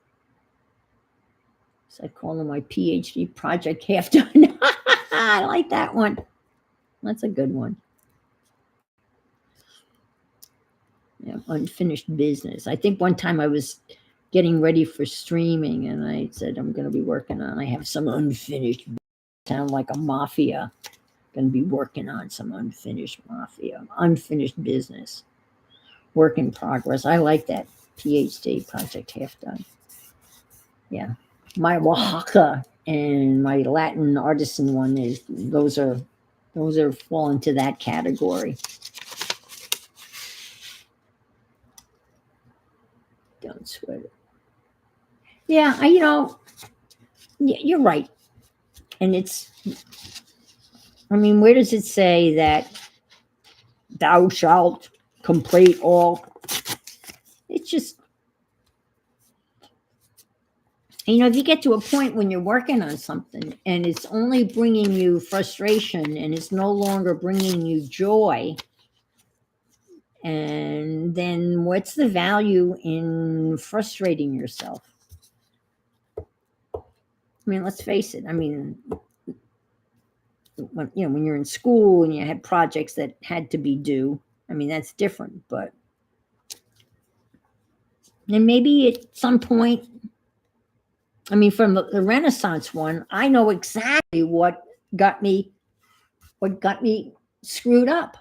So I call them my PhD project half done. I like that one. That's a good one. Yeah, unfinished business. I think one time I was getting ready for streaming and I said, I'm going to be working on, I have some unfinished, sound like a mafia. Going to be working on some unfinished business. Work in progress. I like that PhD project half done. Yeah. My Oaxaca and my Latin artisan one those are fall into that category. Don't sweat it. Yeah, you're right. And where does it say that thou shalt complete all? It's just, if you get to a point when you're working on something and it's only bringing you frustration and it's no longer bringing you joy, and then what's the value in frustrating yourself? Let's face it. When you're in school and you had projects that had to be due, that's different. But and maybe at some point, from the Renaissance one, I know exactly what got me screwed up.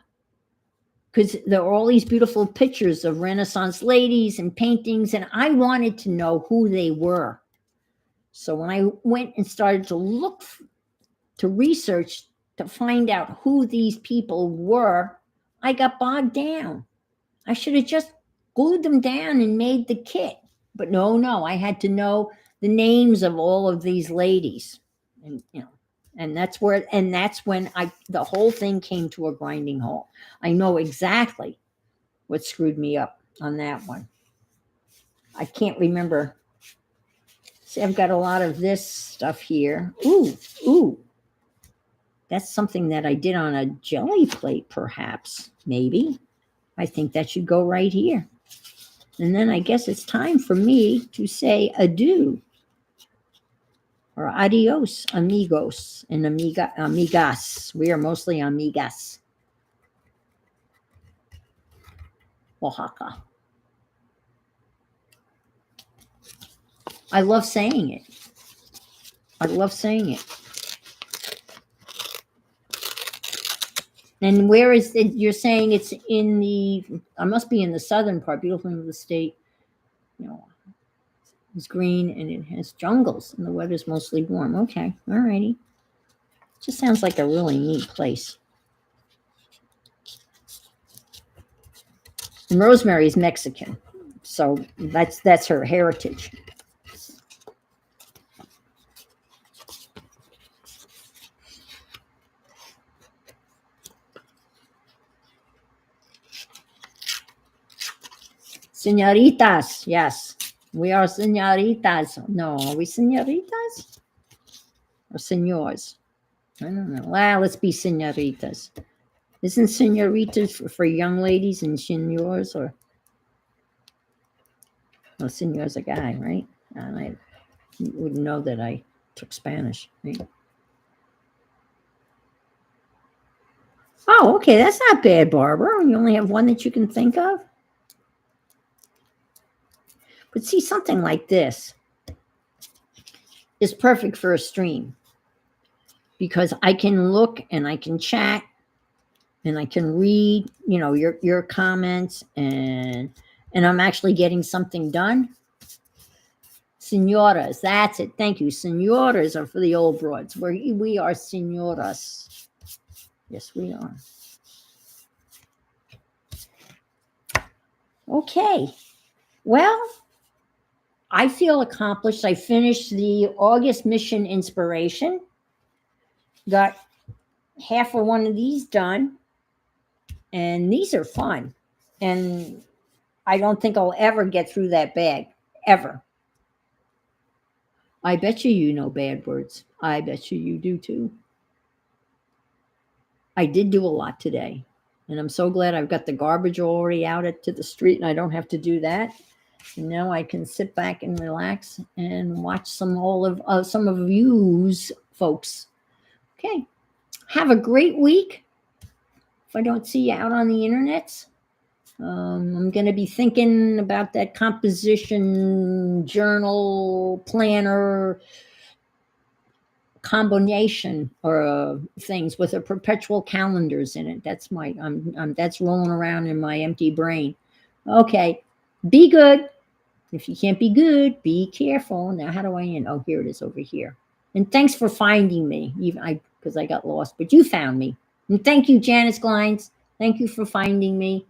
Because there were all these beautiful pictures of Renaissance ladies and paintings, and I wanted to know who they were. So when I went and started to research to find out who these people were, I got bogged down. I should have just glued them down and made the kit. But no, I had to know the names of all of these ladies. And and that's when the whole thing came to a grinding halt. I know exactly what screwed me up on that one. I can't remember. See, I've got a lot of this stuff here. Ooh. That's something that I did on a jelly plate, perhaps, maybe. I think that should go right here. And then I guess it's time for me to say adieu or adios, amigos and amigas. We are mostly amigas. Oaxaca. I love saying it. And where is it? You're saying it's in I must be in the southern part, beautiful of the state. It's green and it has jungles and the weather's mostly warm. Okay, all righty. Just sounds like a really neat place. And Rosemary is Mexican, so that's her heritage. Señoritas, yes. We are señoritas. No, are we señoritas? Or señors? I don't know. Well, let's be señoritas. Isn't señoritas for young ladies and señors or? No, señor's a guy, right? And I wouldn't know that I took Spanish, right? Oh, okay. That's not bad, Barbara. You only have one that you can think of? But see, something like this is perfect for a stream because I can look and I can chat and I can read, your comments and I'm actually getting something done. Senoras, that's it. Thank you. Senoras are for the old broads. We are senoras. Yes, we are. Okay. Well, I feel accomplished. I finished the August mission inspiration. Got half of one of these done. And these are fun. And I don't think I'll ever get through that bag. Ever. I bet you know bad words. I bet you do too. I did do a lot today. And I'm so glad I've got the garbage already out to the street and I don't have to do that. And now I can sit back and relax and watch some of yous folks. Okay. Have a great week. If I don't see you out on the internet, I'm going to be thinking about that composition journal planner combination or things with a perpetual calendars in it. That's that's rolling around in my empty brain. Okay. Be good. If you can't be good, be careful. Now, how do I end? Oh, here it is over here. And thanks for finding me, because I got lost, but you found me. And thank you, Janice Glines. Thank you for finding me.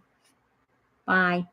Bye.